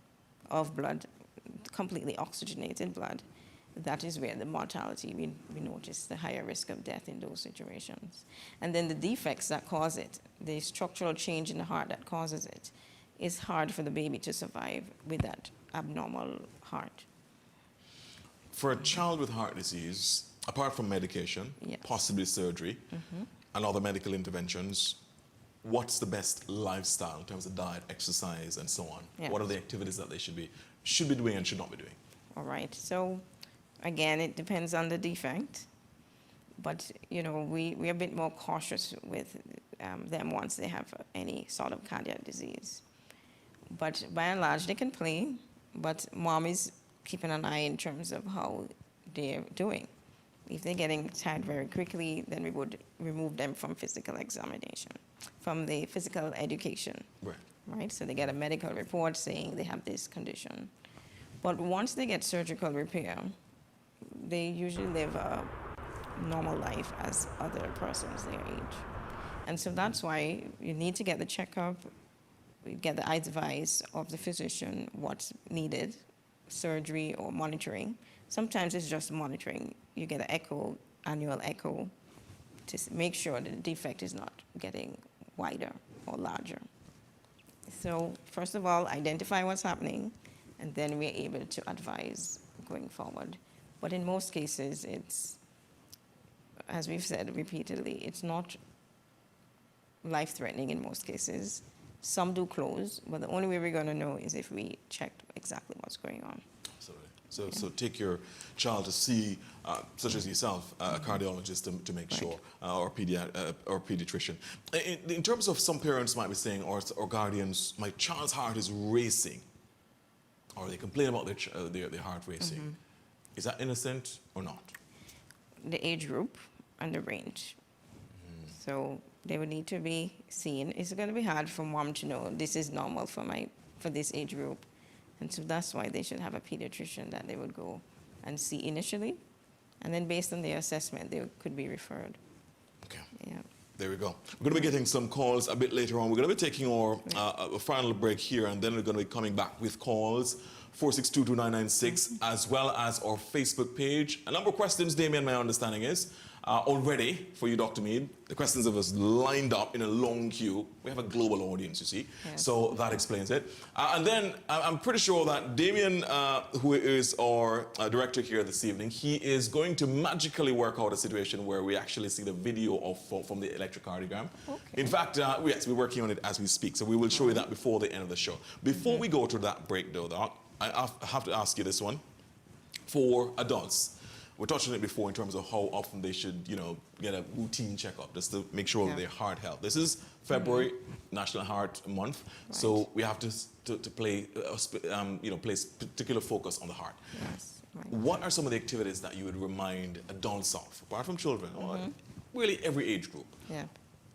of blood, completely oxygenated blood, that is where the mortality, we notice the higher risk of death in those situations. And then the defects that cause it, the structural change in the heart that causes it, is hard for the baby to survive with that abnormal heart. For a child with heart disease, apart from medication, possibly surgery, and other medical interventions, what's the best lifestyle in terms of diet, exercise, and so on? Yes. What are the activities that they should be doing and should not be doing? All right. So, again, it depends on the defect. But, we're a bit more cautious with them once they have any sort of cardiac disease. But by and large, they can play, but mom is keeping an eye in terms of how they're doing. If they're getting tired very quickly, then we would remove them from physical examination, from the physical education. Right? So they get a medical report saying they have this condition. But once they get surgical repair, they usually live a normal life as other persons their age. And so that's why you need to get the checkup, get the advice of the physician what's needed, surgery or monitoring. Sometimes it's just monitoring. You get an echo, annual echo, to make sure that the defect is not getting wider or larger. So first of all, identify what's happening, and then we're able to advise going forward. But in most cases, it's, as we've said repeatedly, it's not life-threatening in most cases. Some do close, but the only way we're going to know is if we check exactly what's going on. Absolutely. So take your child to see, such as yourself, a cardiologist to make sure, or pediatrician. In terms of some parents might be saying, or guardians, my child's heart is racing, or they complain about their heart racing. Is that innocent or not? The age group and the range. So they would need to be seen. It's going to be hard for mom to know this is normal for this age group. And so that's why they should have a pediatrician that they would go and see initially. And then based on their assessment, they could be referred. Okay. Yeah. There we go. We're going to be getting some calls a bit later on. We're going to be taking our final break here, and then we're going to be coming back with calls, 4622996, as well as our Facebook page. A number of questions, Damien, my understanding is, already for you, Dr. Meade. The questions of us lined up in a long queue. We have a global audience, you see. Yes. So that explains it. And then I'm pretty sure that Damien, who is our director here this evening, he is going to magically work out a situation where we actually see the video from the electrocardiogram. Okay. In fact, yes, we're working on it as we speak. So we will show you that before the end of the show. Before we go to that break, though, Doc, I have to ask you this one. For adults, we touched on it before in terms of how often they should, get a routine checkup just to make sure of their heart health. This is February, National Heart Month, so we have to place particular focus on the heart. Yes. Right. What are some of the activities that you would remind adults of, apart from children, or really every age group,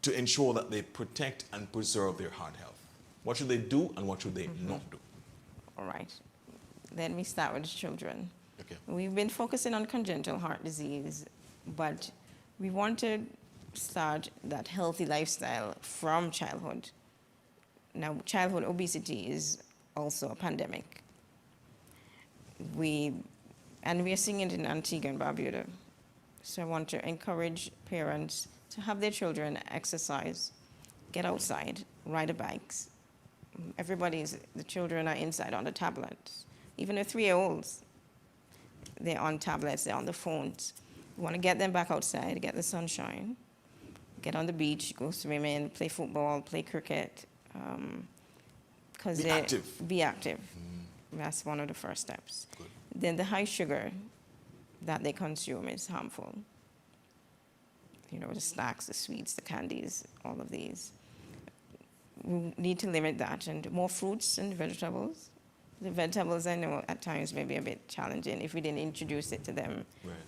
to ensure that they protect and preserve their heart health? What should they do and what should they not do? All right. Let me start with the children. Okay. We've been focusing on congenital heart disease, but we want to start that healthy lifestyle from childhood. Now, childhood obesity is also a pandemic. We are seeing it in Antigua and Barbuda. So I want to encourage parents to have their children exercise, get outside, ride the bikes. The children are inside on the tablets. Even the 3-year-olds, they're on tablets, they're on the phones. We want to get them back outside, get the sunshine, get on the beach, go swimming, play football, play cricket. Be active. Be active. That's one of the first steps. Good. Then the high sugar that they consume is harmful. The snacks, the sweets, the candies, all of these. We need to limit that, and more fruits and vegetables. The vegetables, I know at times may be a bit challenging if we didn't introduce it to them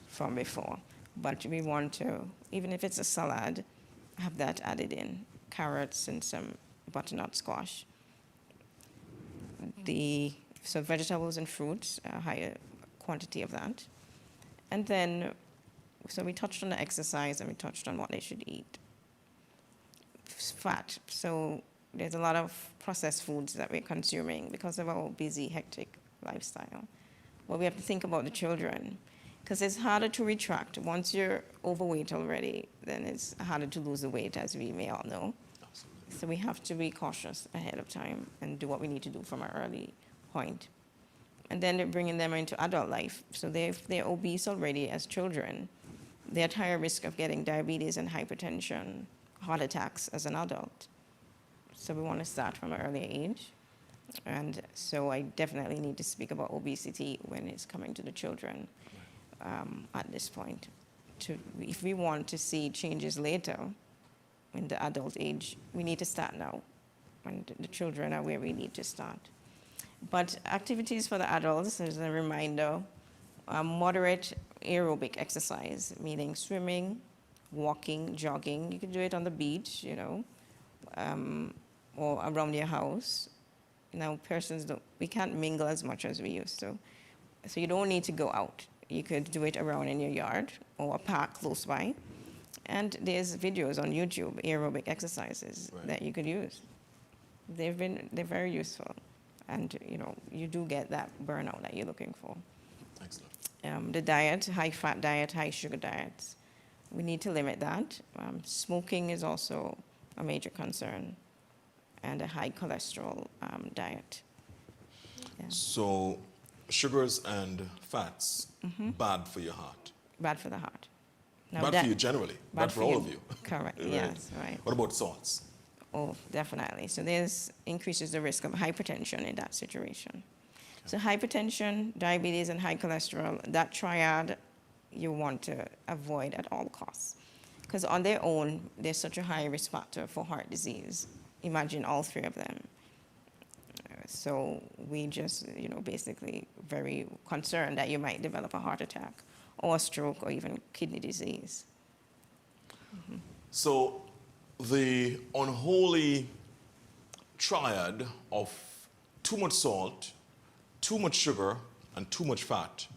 from before. But we want to, even if it's a salad, have that added in. Carrots and some butternut squash. So vegetables and fruits, a higher quantity of that. And then, so we touched on the exercise and we touched on what they should eat. Fat. So there's a lot of processed foods that we're consuming because of our busy, hectic lifestyle. But we have to think about the children, because it's harder to retract. Once you're overweight already, then it's harder to lose the weight, as we may all know. Absolutely. So we have to be cautious ahead of time and do what we need to do from an early point. And then bringing them into adult life. So if they're obese already as children, they're at higher risk of getting diabetes and hypertension, heart attacks as an adult. So we want to start from an early age. And so I definitely need to speak about obesity when it's coming to the children at this point. If we want to see changes later in the adult age, we need to start now. And the children are where we need to start. But activities for the adults, as a reminder, moderate aerobic exercise, meaning swimming, walking, jogging. You can do it on the beach, or around your house. Now, we can't mingle as much as we used to. So you don't need to go out. You could do it around in your yard or a park close by. And there's videos on YouTube, aerobic exercises that you could use. They're very useful. And, you do get that burnout that you're looking for. Excellent. The diet, high-fat diet, high-sugar diets. We need to limit that. Smoking is also a major concern, and a high cholesterol diet. Yeah. So sugars and fats, bad for your heart. Bad for the heart. Now bad for you generally. Bad for all of you. Correct, Right. yes, right. What about salts? Oh, definitely. So increases the risk of hypertension in that situation. So hypertension, diabetes, and high cholesterol, that triad you want to avoid at all costs. Because on their own, they're such a high risk factor for heart disease. Imagine all three of them. So we just, basically very concerned that you might develop a heart attack or a stroke or even kidney disease. Mm-hmm. So the unholy triad of too much salt, too much sugar, and too much fat,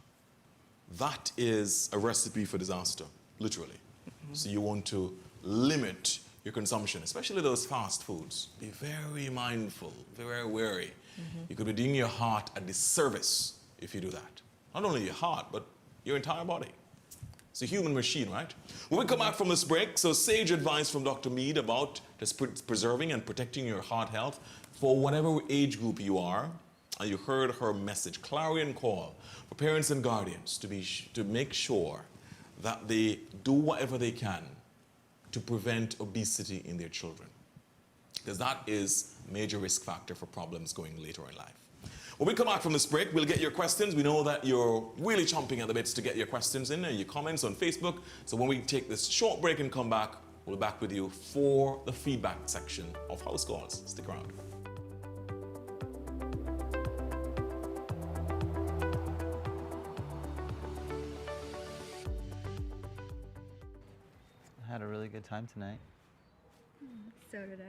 that is a recipe for disaster, literally. Mm-hmm. So you want to limit your consumption, especially those fast foods. Be very mindful, very wary. Mm-hmm. You could be doing your heart a disservice if you do that. Not only your heart, but your entire body. It's a human machine, right? When we come back from this break, so sage advice from Dr. Meade about just preserving and protecting your heart health for whatever age group you are. And you heard her message, clarion call for parents and guardians to make sure that they do whatever they can to prevent obesity in their children, because that is a major risk factor for problems going later in life. When we come back from this break, we'll get your questions. We know that you're really chomping at the bits to get your questions in and your comments on Facebook. So when we take this short break and come back, we'll be back with you for the feedback section of House Calls. Stick around. I had a really good time tonight. So did I.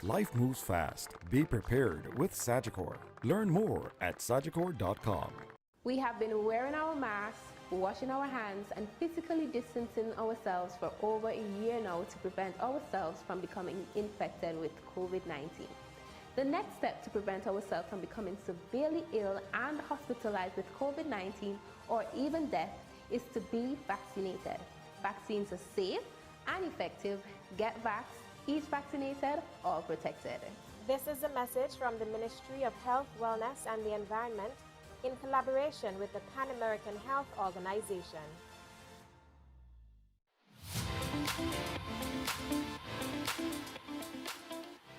Life moves fast. Be prepared with Sagicor. Learn more at sagicor.com. We have been wearing our masks, washing our hands, and physically distancing ourselves for over a year now to prevent ourselves from becoming infected with COVID-19. The next step to prevent ourselves from becoming severely ill and hospitalized with COVID-19 or even death is to be vaccinated. Vaccines are safe and effective. Get vaxxed, each vaccinated or protected. This is a message from the Ministry of Health, Wellness and the Environment in collaboration with the Pan American Health Organization.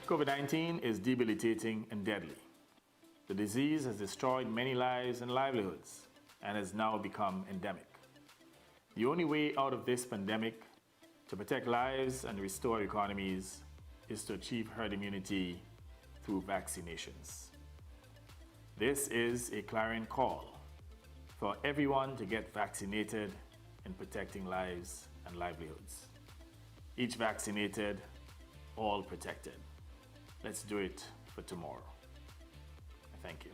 COVID-19 is debilitating and deadly. The disease has destroyed many lives and livelihoods and has now become endemic. The only way out of this pandemic to protect lives and restore economies is to achieve herd immunity through vaccinations. This is a clarion call for everyone to get vaccinated in protecting lives and livelihoods. Each vaccinated, all protected. Let's do it for tomorrow. Thank you.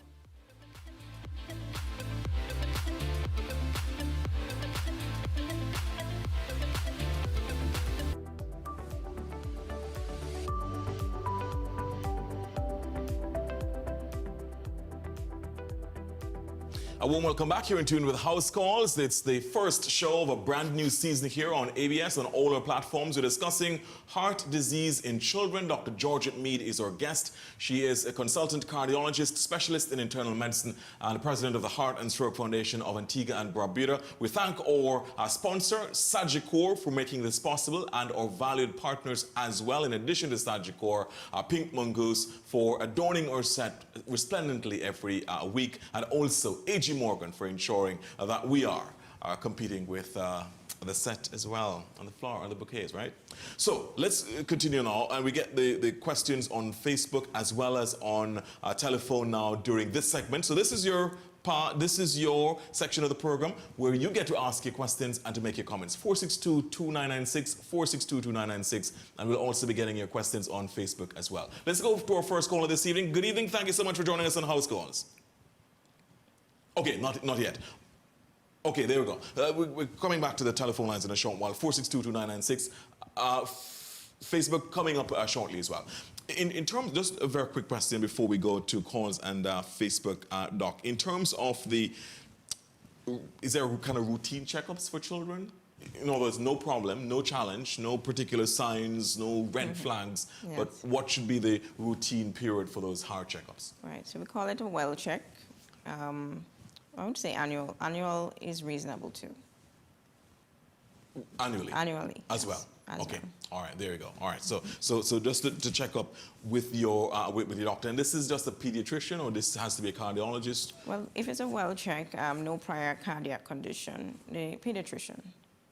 A warm welcome back. You're in tune with House Calls. It's the first show of a brand new season here on ABS on all our platforms. We're discussing heart disease in children. Dr. Georgette Meade is our guest. She is a consultant cardiologist, specialist in internal medicine, and the president of the Heart and Stroke Foundation of Antigua and Barbuda. We thank our sponsor, Sagicor, for making this possible, and our valued partners as well. In addition to Sagicor, Pink Mongoose for adorning our set resplendently every week, and also A.G. Morgan for ensuring that we are competing with the set as well, on the floor, on the bouquets, right? So let's continue now, and we get the questions on Facebook as well as on telephone now during this segment. So this is your part, this is your section of the program where you get to ask your questions and to make your comments. 462-2996, 462-2996, and we'll also be getting your questions on Facebook as well. Let's go to our first caller this evening. Good evening, thank you so much for joining us on House Calls. Okay, not yet. Okay, there we go. We're coming back to the telephone lines in a short while. 462-2996. Facebook coming up shortly as well. In terms, just a very quick question before we go to calls and Facebook, Doc. In terms of is there kind of routine checkups for children? In other words, no problem, no challenge, no particular signs, no red flags, yes. But what should be the routine period for those heart checkups? Right, so we call it a well check. I would say annual. Annual is reasonable too. Annually? Annually. As yes, well? as Okay. well. All right, there you go. All right, so just to check up with your doctor, and this is just a pediatrician, or this has to be a cardiologist? Well, if it's a well check, no prior cardiac condition, the pediatrician,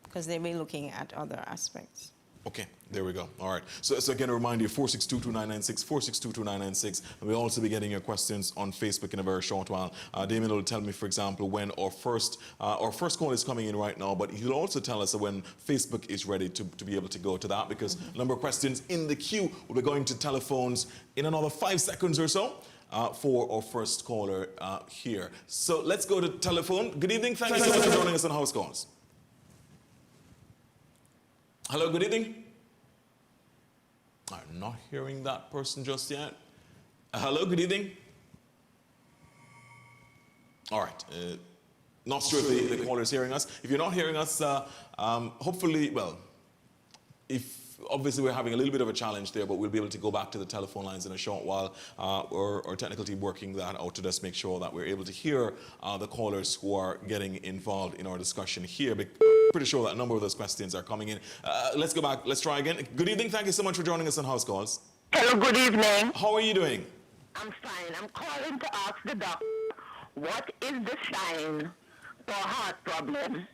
because they'll be looking at other aspects. Okay, there we go. All right. So again, a reminder, 4622996, 4622996. And we'll also be getting your questions on Facebook in a very short while. Damien will tell me, for example, when our first call is coming in right now, but he'll also tell us when Facebook is ready to be able to go to that, because a number of questions in the queue. We'll be going to telephones in another 5 seconds or so. For our first caller here. So let's go to telephone. Good evening. Thank you so much for joining us on House Calls. Hello, good evening. I'm not hearing that person just yet. Hello, good evening. All right. Not sure if the caller is hearing us. If you're not hearing us, hopefully, well, obviously we're having a little bit of a challenge there, but we'll be able to go back to the telephone lines in a short while. Our technical team working that out to just make sure that we're able to hear the callers who are getting involved in our discussion here. Pretty sure that a number of those questions are coming in. Let's go back. Let's try again. Good evening. Thank you so much for joining us on House Calls. Hello, good evening. How are you doing? I'm fine. I'm calling to ask the doctor, what is the sign for heart problem?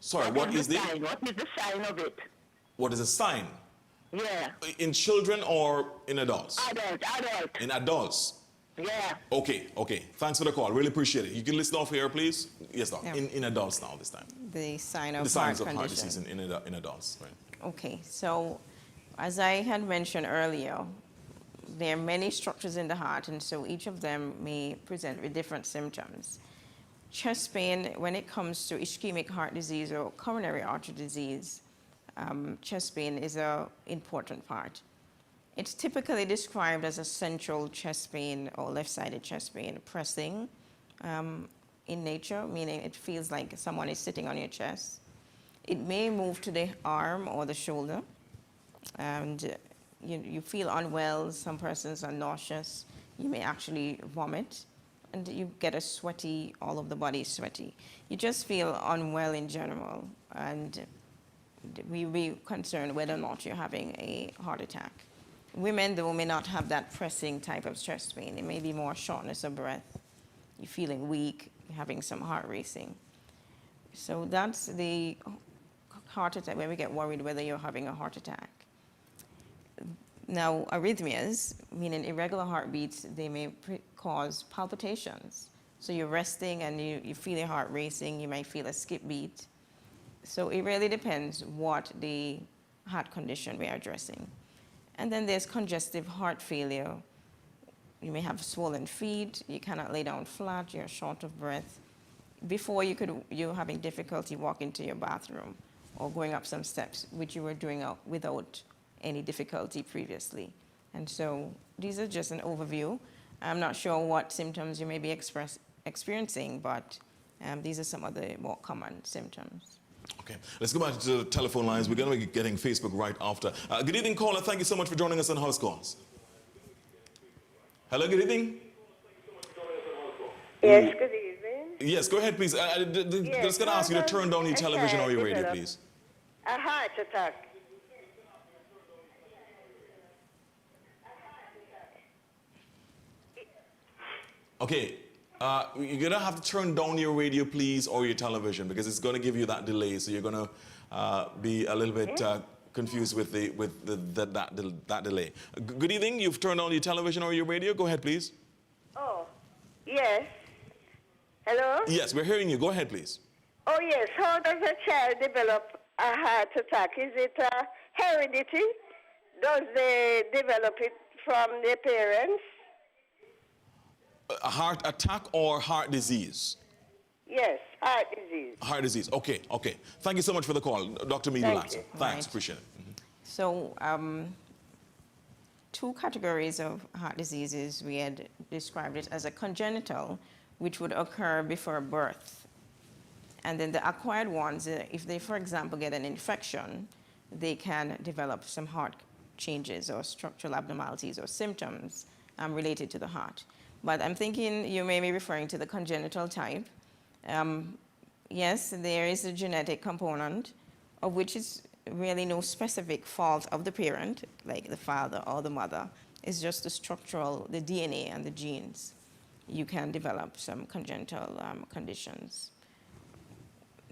Sorry, what is the sign? What is the sign of it? What is a sign? Yeah. In children or in adults? Adult. In adults? Yeah. Okay. Thanks for the call. Really appreciate it. You can listen off here, please. Yes, Doc. Yeah. In adults now this time. The sign of The signs heart of heart condition. disease in adults. Right. Okay, so as I had mentioned earlier, there are many structures in the heart, and so each of them may present with different symptoms. Chest pain, when it comes to ischemic heart disease or coronary artery disease, chest pain is an important part. It's typically described as a central chest pain or left-sided chest pain, pressing in nature, meaning it feels like someone is sitting on your chest. It may move to the arm or the shoulder, and you feel unwell. Some persons are nauseous. You may actually vomit, and you get a sweaty, all of the body is sweaty. You just feel unwell in general, and we be concerned whether or not you're having a heart attack. Women, though, may not have that pressing type of chest pain. It may be more shortness of breath. You're feeling weak, you're having some heart racing. So that's the heart attack, when we get worried whether you're having a heart attack. Now, arrhythmias, meaning irregular heartbeats, they may cause palpitations. So you're resting and you feel your heart racing, you might feel a skip beat. So it really depends what the heart condition we are addressing. And then there's congestive heart failure. You may have swollen feet, you cannot lay down flat, you're short of breath. Before you're having difficulty walking to your bathroom or going up some steps, which you were doing without any difficulty previously. And so these are just an overview. I'm not sure what symptoms you may be experiencing, but these are some of the more common symptoms. Okay, let's go back to the telephone lines. We're going to be getting Facebook right after. Good evening, caller. Thank you so much for joining us on House Calls. Hello, good evening. Yes, good evening. Yes, go ahead, please. Just going to ask you to turn down your television or your radio, please. A heart attack. Okay, you're going to have to turn down your radio, please, or your television, because it's going to give you that delay. So you're going to be a little bit confused with that delay. Good evening. You've turned on your television or your radio. Go ahead, please. Oh, yes. Hello? Yes, we're hearing you. Go ahead, please. Oh, yes. How does a child develop a heart attack? Is it heredity? Does they develop it from their parents? A heart attack or heart disease? Yes, heart disease. Heart disease. Okay. Thank you so much for the call. Dr. Meade will answer. Thanks, appreciate it. Mm-hmm. So, two categories of heart diseases, we had described it as a congenital, which would occur before birth. And then the acquired ones, if they, for example, get an infection, they can develop some heart changes or structural abnormalities or symptoms related to the heart. But I'm thinking you may be referring to the congenital type. Yes, there is a genetic component, of which is really no specific fault of the parent, like the father or the mother. It's just the structural, the DNA and the genes. You can develop some congenital conditions.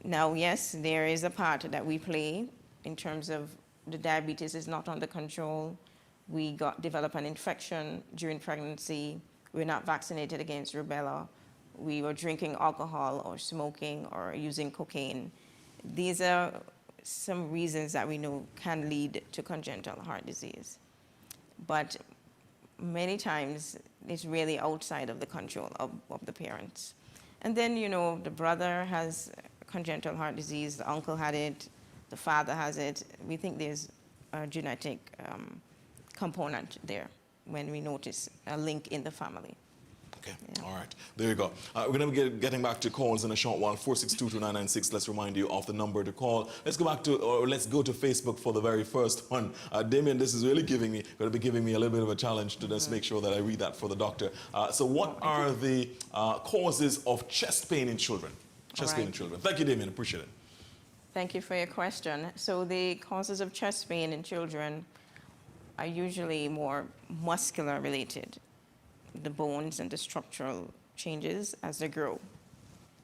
Now, yes, there is a part that we play in terms of the diabetes is not under control. We develop an infection during pregnancy. We're not vaccinated against rubella. We were drinking alcohol or smoking or using cocaine. These are some reasons that we know can lead to congenital heart disease. But many times it's really outside of the control of the parents. And then, you know, the brother has congenital heart disease, the uncle had it, the father has it. We think there's a genetic component there when we notice a link in the family. Okay, yeah. All right, there you go. We're going to be getting back to calls in a short while. 4622996. Let's remind you of the number to call. Let's go back to, or let's go to Facebook for the very first one. Damien, this is really going to be giving me a little bit of a challenge to just make sure that I read that for the doctor. So what are the causes of chest pain in children? Chest pain in children. Thank you, Damien. Appreciate it. Thank you for your question. So the causes of chest pain in children are usually more muscular related, the bones and the structural changes as they grow.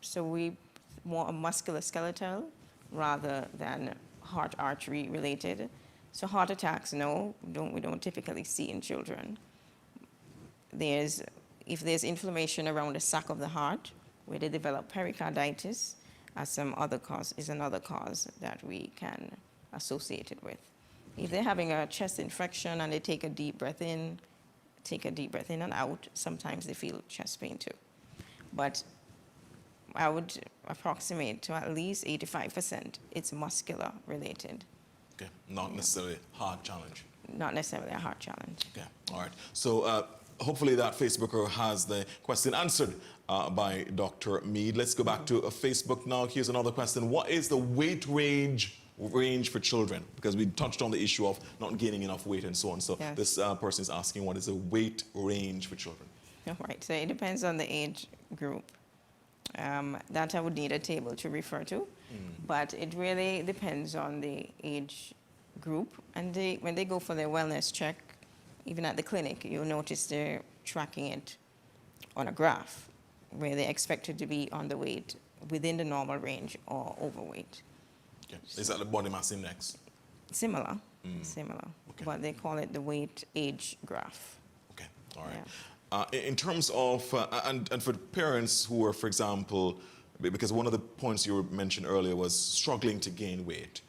So we more musculoskeletal rather than heart artery related. So heart attacks, no, we don't typically see in children. If there's inflammation around the sac of the heart, where they develop pericarditis, as another cause that we can associate it with. If they're having a chest infection and they take a deep breath in and out, sometimes they feel chest pain too. But I would approximate to at least 85% it's muscular related. Okay, not necessarily heart challenge. Not necessarily a heart challenge. Okay, all right. So hopefully that Facebooker has the question answered by Dr. Meade. Let's go back to Facebook now. Here's another question. What is the weight range for children? Because we touched on the issue of not gaining enough weight and so on. So yes. This person is asking, what is the weight range for children? All right, so it depends on the age group. That I would need a table to refer to, but it really depends on the age group. And when they go for their wellness check, even at the clinic, you'll notice they're tracking it on a graph where they're expected to be underweight, within the normal range, or overweight. Okay. Is that the body mass index? Similar, okay. But they call it the weight age graph. Okay, all right. Yeah. In terms of, and for parents who are, for example, because one of the points you mentioned earlier was struggling to gain weight.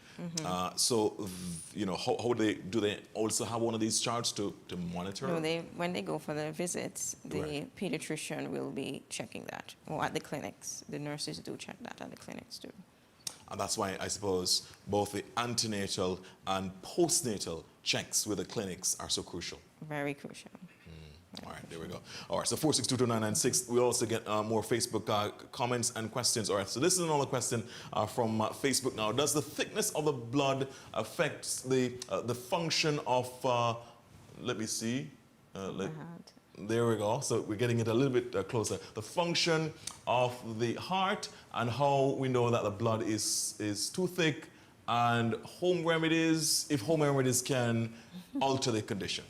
So, you know, how do they also have one of these charts to monitor? No, when they go for their visits, the pediatrician will be checking that, or at the clinics. The nurses do check that at the clinics too. And that's why I suppose both the antenatal and postnatal checks with the clinics are so crucial. Very crucial. All right, there we go. All right, so 4622996. We also get more Facebook comments and questions. All right, so this is another question from Facebook now. Does the thickness of the blood affect the function of, let me see. There we go. So we're getting it a little bit closer. The function of the heart and how we know that the blood is too thick, and home remedies, if home remedies can alter the condition.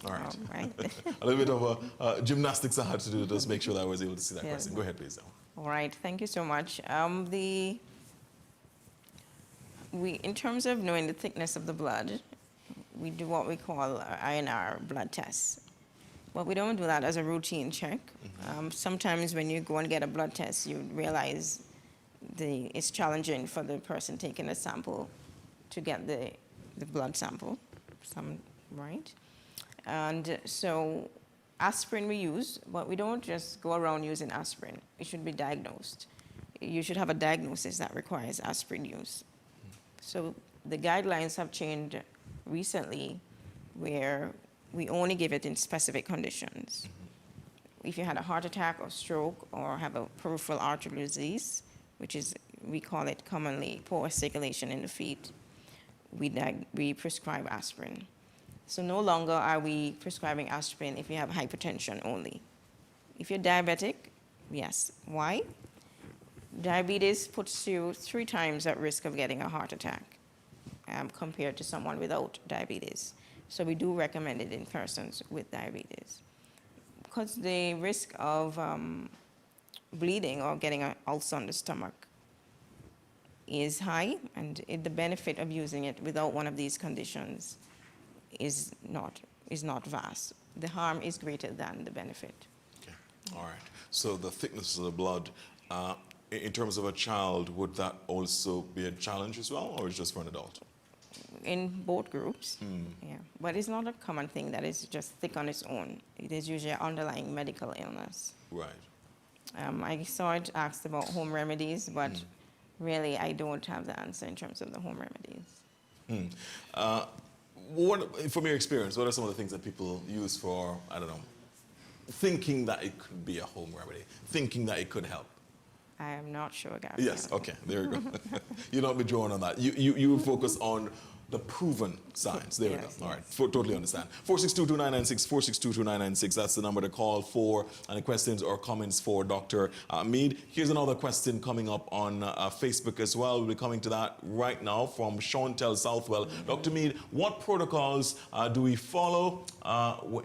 All right. A little bit of gymnastics I had to do to just make sure that I was able to see that question. Go ahead, please. All right. Thank you so much. In terms of knowing the thickness of the blood, we do what we call INR blood tests. But we don't do that as a routine check. Sometimes when you go and get a blood test, you realize it's challenging for the person taking the sample to get the blood sample. Right? And so aspirin we use, but we don't just go around using aspirin. It should be diagnosed. You should have a diagnosis that requires aspirin use. So the guidelines have changed recently where we only give it in specific conditions. If you had a heart attack or stroke or have a peripheral arterial disease, which is, we call it commonly poor circulation in the feet, we prescribe aspirin. So no longer are we prescribing aspirin if you have hypertension only. If you're diabetic, yes. Why? Diabetes puts you 3 times at risk of getting a heart attack compared to someone without diabetes. So we do recommend it in persons with diabetes. Because the risk of bleeding or getting an ulcer on the stomach is high, and the benefit of using it without one of these conditions is not vast. The harm is greater than the benefit. Okay. All right. So the thickness of the blood, in terms of a child, would that also be a challenge as well, or is it just for an adult? In both groups, yeah. But it's not a common thing that is just thick on its own. It is usually an underlying medical illness. Right. I saw it asked about home remedies, but really I don't have the answer in terms of the home remedies. From your experience, what are some of the things that people use for, I don't know, thinking that it could be a home remedy, thinking that it could help? I am not sure, Gary. Yes, okay, there you go. You'll not be drawn on that. You focus on the proven science. There we go. All right, totally understand. 4622996, 4622996, that's the number to call for any questions or comments for Dr. Meade. Here's another question coming up on Facebook as well. We'll be coming to that right now from Chantel Southwell. Dr. Meade, what protocols do we follow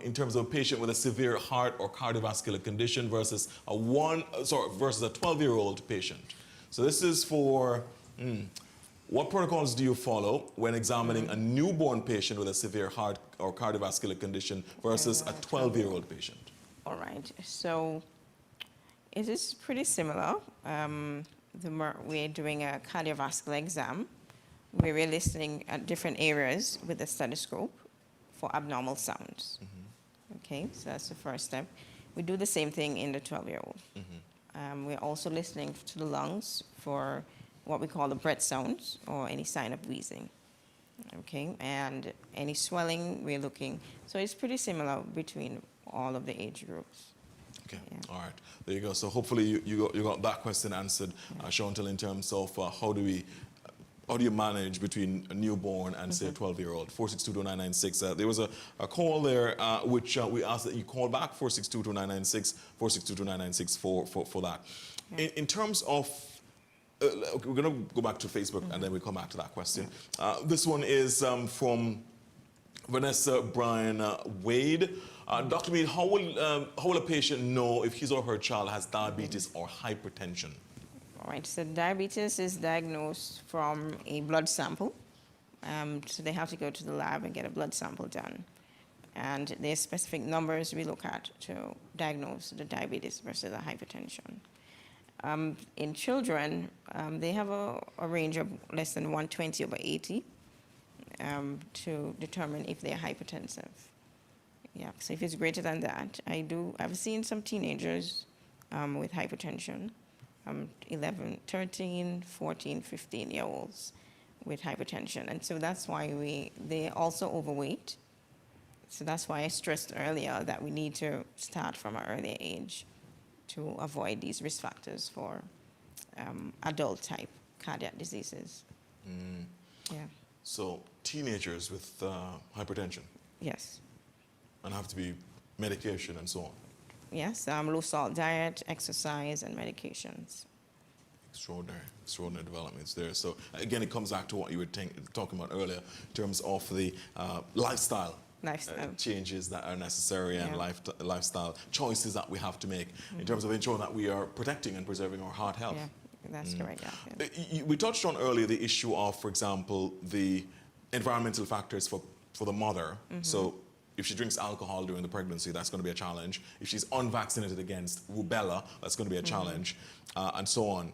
in terms of a patient with a severe heart or cardiovascular condition versus a 12-year-old patient? So this is for... What protocols do you follow when examining a newborn patient with a severe heart or cardiovascular condition versus a 12-year-old patient? All right, so it is pretty similar. We're doing a cardiovascular exam where we're listening at different areas with a stethoscope for abnormal sounds. Okay, so that's the first step. We do the same thing in the 12-year-old. We're also listening to the lungs for what we call the breath sounds or any sign of wheezing. Okay, and any swelling we're looking. So it's pretty similar between all of the age groups. Okay, all right, there you go. So hopefully you got that question answered, Chantal, in terms of how do you manage between a newborn and say a 12-year-old? 4622996. There was a call there which we asked that you call back 4622996, 4622996 for that. In terms of we're going to go back to Facebook and then we'll come back to that question. This one is from Vanessa Brian Wade. Dr. Meade, how will a patient know if his or her child has diabetes or hypertension? All right, so diabetes is diagnosed from a blood sample. So they have to go to the lab and get a blood sample done. And there's specific numbers we look at to diagnose the diabetes versus the hypertension. In children, they have a range of less than 120/80 to determine if they're hypertensive. Yeah, so if it's greater than that, I've seen some teenagers with hypertension, 11, 13, 14, 15-year-olds with hypertension. And so that's why they're also overweight. So that's why I stressed earlier that we need to start from an earlier age to avoid these risk factors for adult-type cardiac diseases. Yeah. So teenagers with hypertension? Yes. And have to be medication and so on? Yes, low-salt diet, exercise, and medications. Extraordinary developments there. So again, it comes back to what you were talking about earlier in terms of the lifestyle changes that are necessary and lifestyle choices that we have to make in terms of ensuring that we are protecting and preserving our heart health. Yeah, that's correct. Yeah. We touched on earlier the issue of, for example, the environmental factors for the mother. So if she drinks alcohol during the pregnancy, that's going to be a challenge. If she's unvaccinated against rubella, that's going to be a challenge, and so on.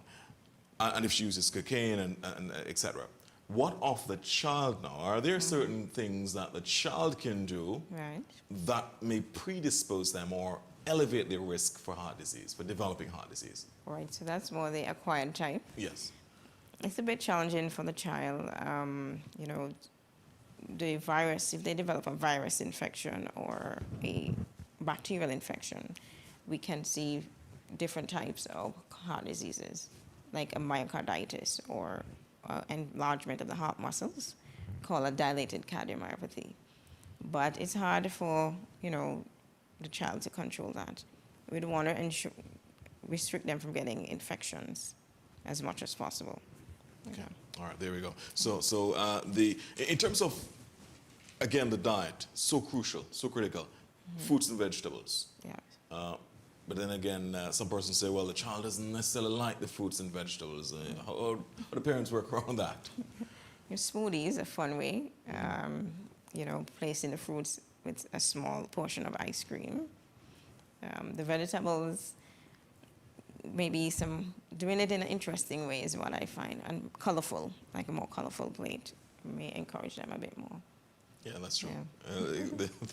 And if she uses cocaine and etc. What of the child now? Are there certain things that the child can do that may predispose them or elevate their risk for heart disease, for developing heart disease? Right, so that's more the acquired type. Yes. It's a bit challenging for the child. You know, the virus, if they develop a virus infection or a bacterial infection, we can see different types of heart diseases, like a myocarditis or enlargement of the heart muscles, called a dilated cardiomyopathy. But it's hard for, the child to control that. We don't want to restrict them from getting infections as much as possible. Okay. All right, there we go. So in terms of, again, the diet, so crucial, so critical, fruits and vegetables. Yeah. But then again, some persons say, well, the child doesn't necessarily like the fruits and vegetables. How do parents work around that? Your smoothie is a fun way. You know, placing the fruits with a small portion of ice cream. The vegetables, maybe doing it in an interesting way is what I find, and colorful, like a more colorful plate may encourage them a bit more. Yeah, that's true.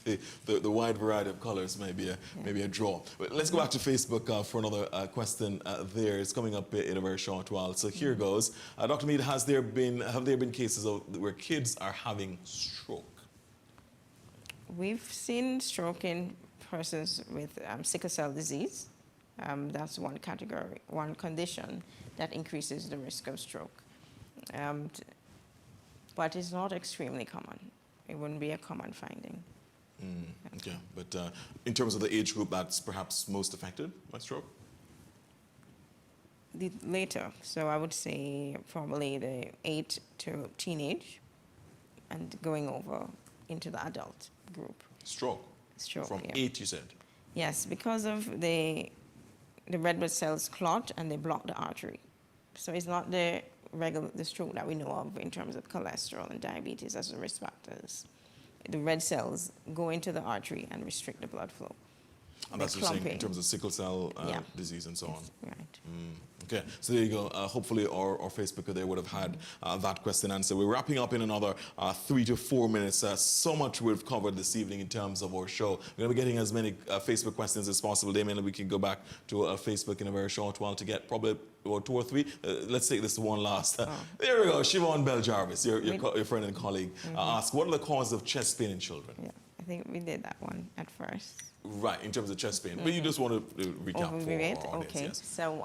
Yeah. The wide variety of colors may be a draw. But let's go back to Facebook for another question there. It's coming up in a very short while. So here goes. Dr. Meade, have there been cases where kids are having stroke? We've seen stroke in persons with sickle cell disease. That's one category, one condition that increases the risk of stroke. But it's not extremely common. It wouldn't be a common finding. Okay, but in terms of the age group that's perhaps most affected by stroke? Later, so I would say probably the 8 to teenage and going over into the adult group. Stroke? Stroke, From yeah. 8, you said? Yes, because of the red blood cells clot and they block the artery. So it's not the stroke that we know of in terms of cholesterol and diabetes as the risk factors. The red cells go into the artery and restrict the blood flow. And that's what you're saying in terms of sickle cell disease and so on. Right. Okay, so there you go. Hopefully our Facebooker there would have had that question answered. We're wrapping up in another 3 to 4 minutes. So much we've covered this evening in terms of our show. We're going to be getting as many Facebook questions as possible. Damien, we can go back to Facebook in a very short while to get probably about 2 or 3. Let's take this one last. There we go. Siobhan Bell Jarvis, your friend and colleague, asked, what are the causes of chest pain in children? Yeah, I think we did that one at first. Right, in terms of chest pain. But you just want to recap for our audience. Okay, yes. so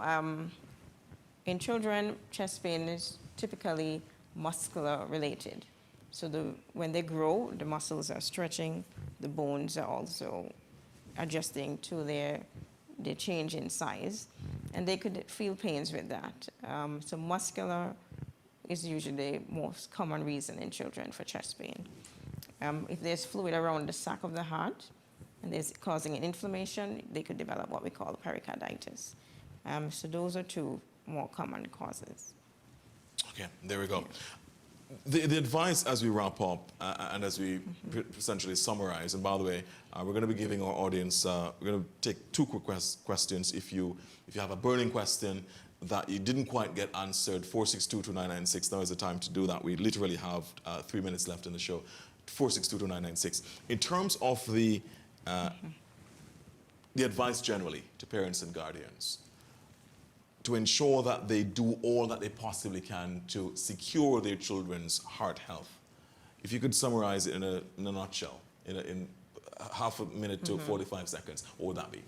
in children, chest pain is typically muscular related. So when they grow, the muscles are stretching, the bones are also adjusting to their change in size, and they could feel pains with that. So muscular is usually the most common reason in children for chest pain. If there's fluid around the sac of the heart, and there's causing an inflammation, they could develop what we call pericarditis. So those are 2 more common causes. Okay, there we go. The advice as we wrap up and as we essentially summarize, and by the way, we're going to be giving our audience, we're going to take 2 quick questions. If you have a burning question that you didn't quite get answered, 4622996, now is the time to do that. We literally have 3 minutes left in the show. 4622996. In terms of the advice generally to parents and guardians, to ensure that they do all that they possibly can to secure their children's heart health. If you could summarize it in a nutshell, in half a minute to 45 seconds, what would that be?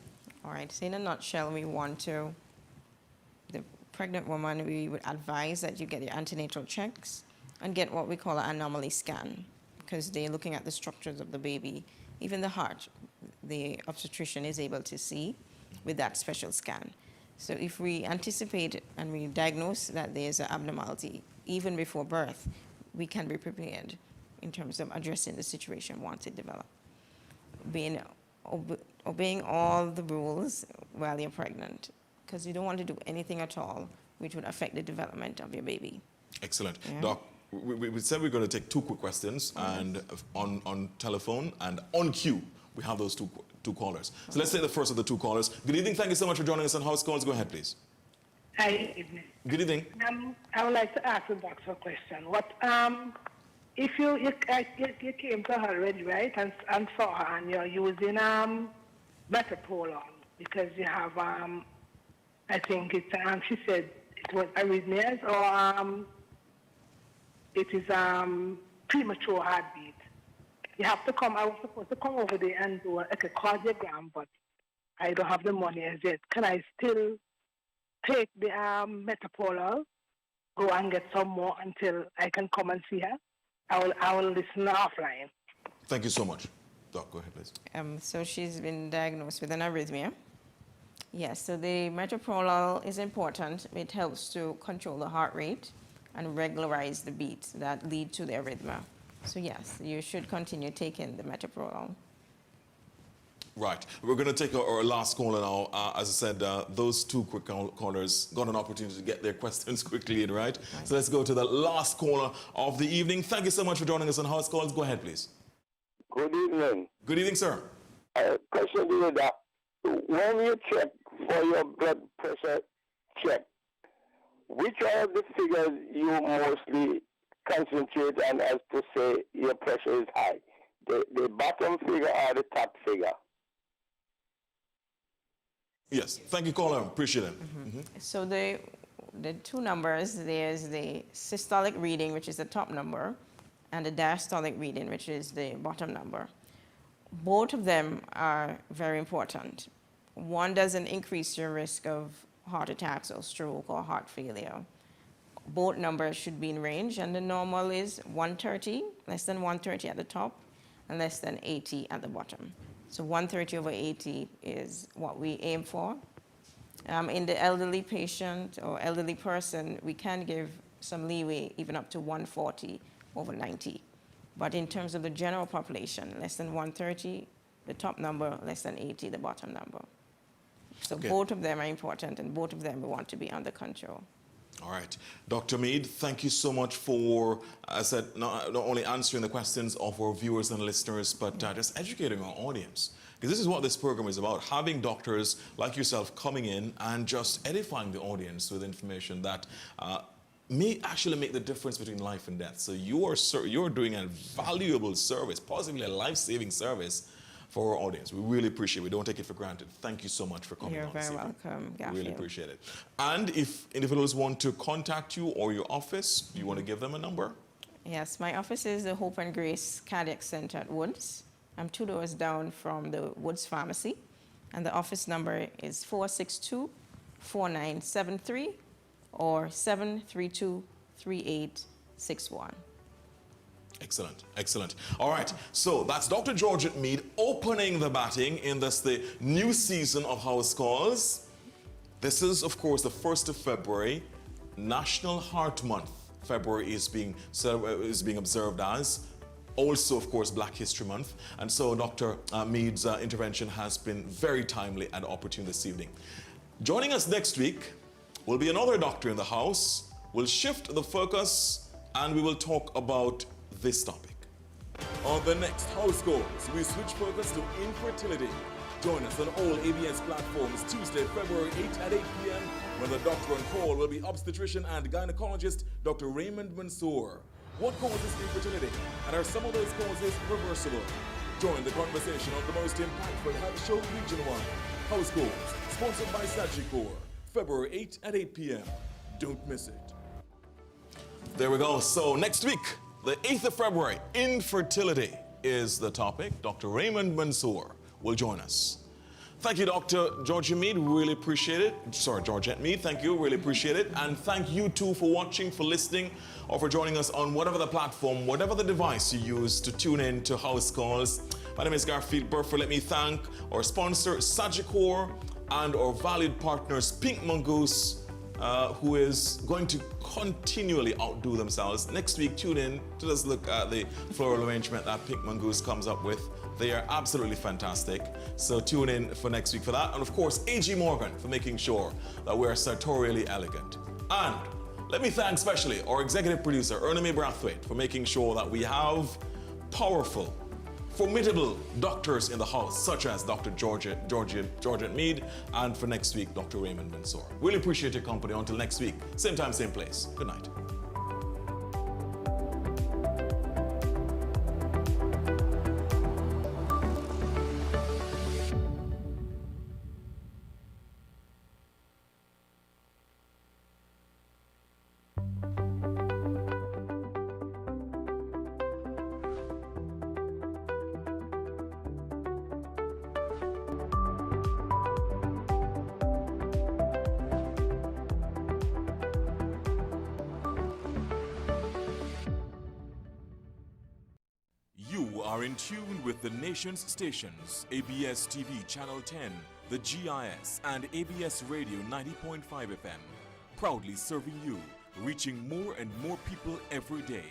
All right, so in a nutshell, the pregnant woman, we would advise that you get your antenatal checks and get what we call an anomaly scan, because they're looking at the structures of the baby, even the heart, the obstetrician is able to see with that special scan. So if we anticipate and we diagnose that there's an abnormality, even before birth, we can be prepared in terms of addressing the situation once it develops. Obeying all the rules while you're pregnant, because you don't want to do anything at all which would affect the development of your baby. Excellent. Yeah. Doc, we said we're going to take 2 quick questions, and on telephone and on cue, we have those two callers. So let's take the first of the 2 callers. Good evening. Thank you so much for joining us on House Calls. Go ahead, please. Hi, good evening. Good evening. I would like to ask the doctor a question. What if you came to her already, right, and saw her, and you're using metoprolol because you have I think it's she said it was arrhythmias or it is premature heartbeat. You have to come. I was supposed to come over there and do a cardiogram, but I don't have the money as yet. Can I still take the metoprolol, go and get some more until I can come and see her? I will listen offline. Thank you so much. Doc, go ahead, please. So she's been diagnosed with an arrhythmia, Yes, so the metoprolol is important. It helps to control the heart rate and regularize the beats that lead to the arrhythmia. So yes, you should continue taking the metoprolol. Right. We're going to take our last caller now. As I said, those two quick callers got an opportunity to get their questions quickly in, right? So let's go to the last caller of the evening. Thank you so much for joining us on House Calls. Go ahead, please. Good evening. Good evening, sir. Question to you, Doc. When you check for your blood pressure check, which are the figures you mostly concentrate on as to say your pressure is high? The bottom figure or the top figure? Yes, thank you, caller. Appreciate it. So the two numbers, there's the systolic reading, which is the top number, and the diastolic reading, which is the bottom number. Both of them are very important. One doesn't increase your risk of heart attacks or stroke or heart failure. Both numbers should be in range, and the normal is 130, less than 130 at the top, and less than 80 at the bottom. So 130/80 is what we aim for. In the elderly patient or elderly person, we can give some leeway even up to 140/90. But in terms of the general population, less than 130, the top number, less than 80, the bottom number. So both of them are important, and both of them we want to be under control. All right. Dr. Meade, thank you so much for, as I said, not only answering the questions of our viewers and listeners, but just educating our audience. Because this is what this program is about, having doctors like yourself coming in and just edifying the audience with information that may actually make the difference between life and death. So you're doing a valuable service, possibly a life-saving service for our audience. We really appreciate it. We don't take it for granted. Thank you so much for coming on. You're very welcome, Garfield. Really appreciate it. And if individuals want to contact you or your office, do you want to give them a number? Yes, my office is the Hope and Grace Cardiac Center at Woods. I'm 2 doors down from the Woods Pharmacy, and the office number is 462-4973 or 732-3861. Excellent, excellent. All right, so that's Dr. Georgette Meade opening the batting in this, the new season of House Calls. This is, of course, the 1st of February, National Heart Month. February is being observed as. Also, of course, Black History Month. And so Dr. Meade's intervention has been very timely and opportune this evening. Joining us next week will be another doctor in the house. We'll shift the focus and we will talk about this topic. On the next House Calls, we switch focus to infertility. Join us on all ABS platforms Tuesday, February 8 at 8 p.m. when the doctor on call will be obstetrician and gynecologist Dr. Raymond Mansour. What causes infertility, and are some of those causes reversible? Join the conversation on the most impactful health show region-wide. House Calls, sponsored by Sagicor, February 8 at 8 p.m. Don't miss it. There we go. So next week, the 8th of February, infertility is the topic. Dr. Raymond Mansour will join us. Thank you, Dr. Georgette Meade. Really appreciate it. Sorry, Georgette Meade. Thank you. Really appreciate it. And thank you, too, for watching, for listening, or for joining us on whatever the platform, whatever the device you use to tune in to House Calls. My name is Garfield Burford. Let me thank our sponsor, Sagicor, and our valued partners, Pink Mongoose, who is going to continually outdo themselves. Next week, tune in to just look at the floral arrangement that Pink Mongoose comes up with. They are absolutely fantastic. So tune in for next week for that. And of course, A.G. Morgan for making sure that we are sartorially elegant. And let me thank especially our executive producer, Ernie Mae Brathwaite, for making sure that we have powerful, formidable doctors in the house, such as Dr. Georgette Meade, and for next week, Dr. Raymond Mansour. Really appreciate your company. Until next week, same time, same place. Good night. You are in tune with the nation's stations, ABS TV Channel 10, the GIS, and ABS Radio 90.5 FM. Proudly serving you, reaching more and more people every day.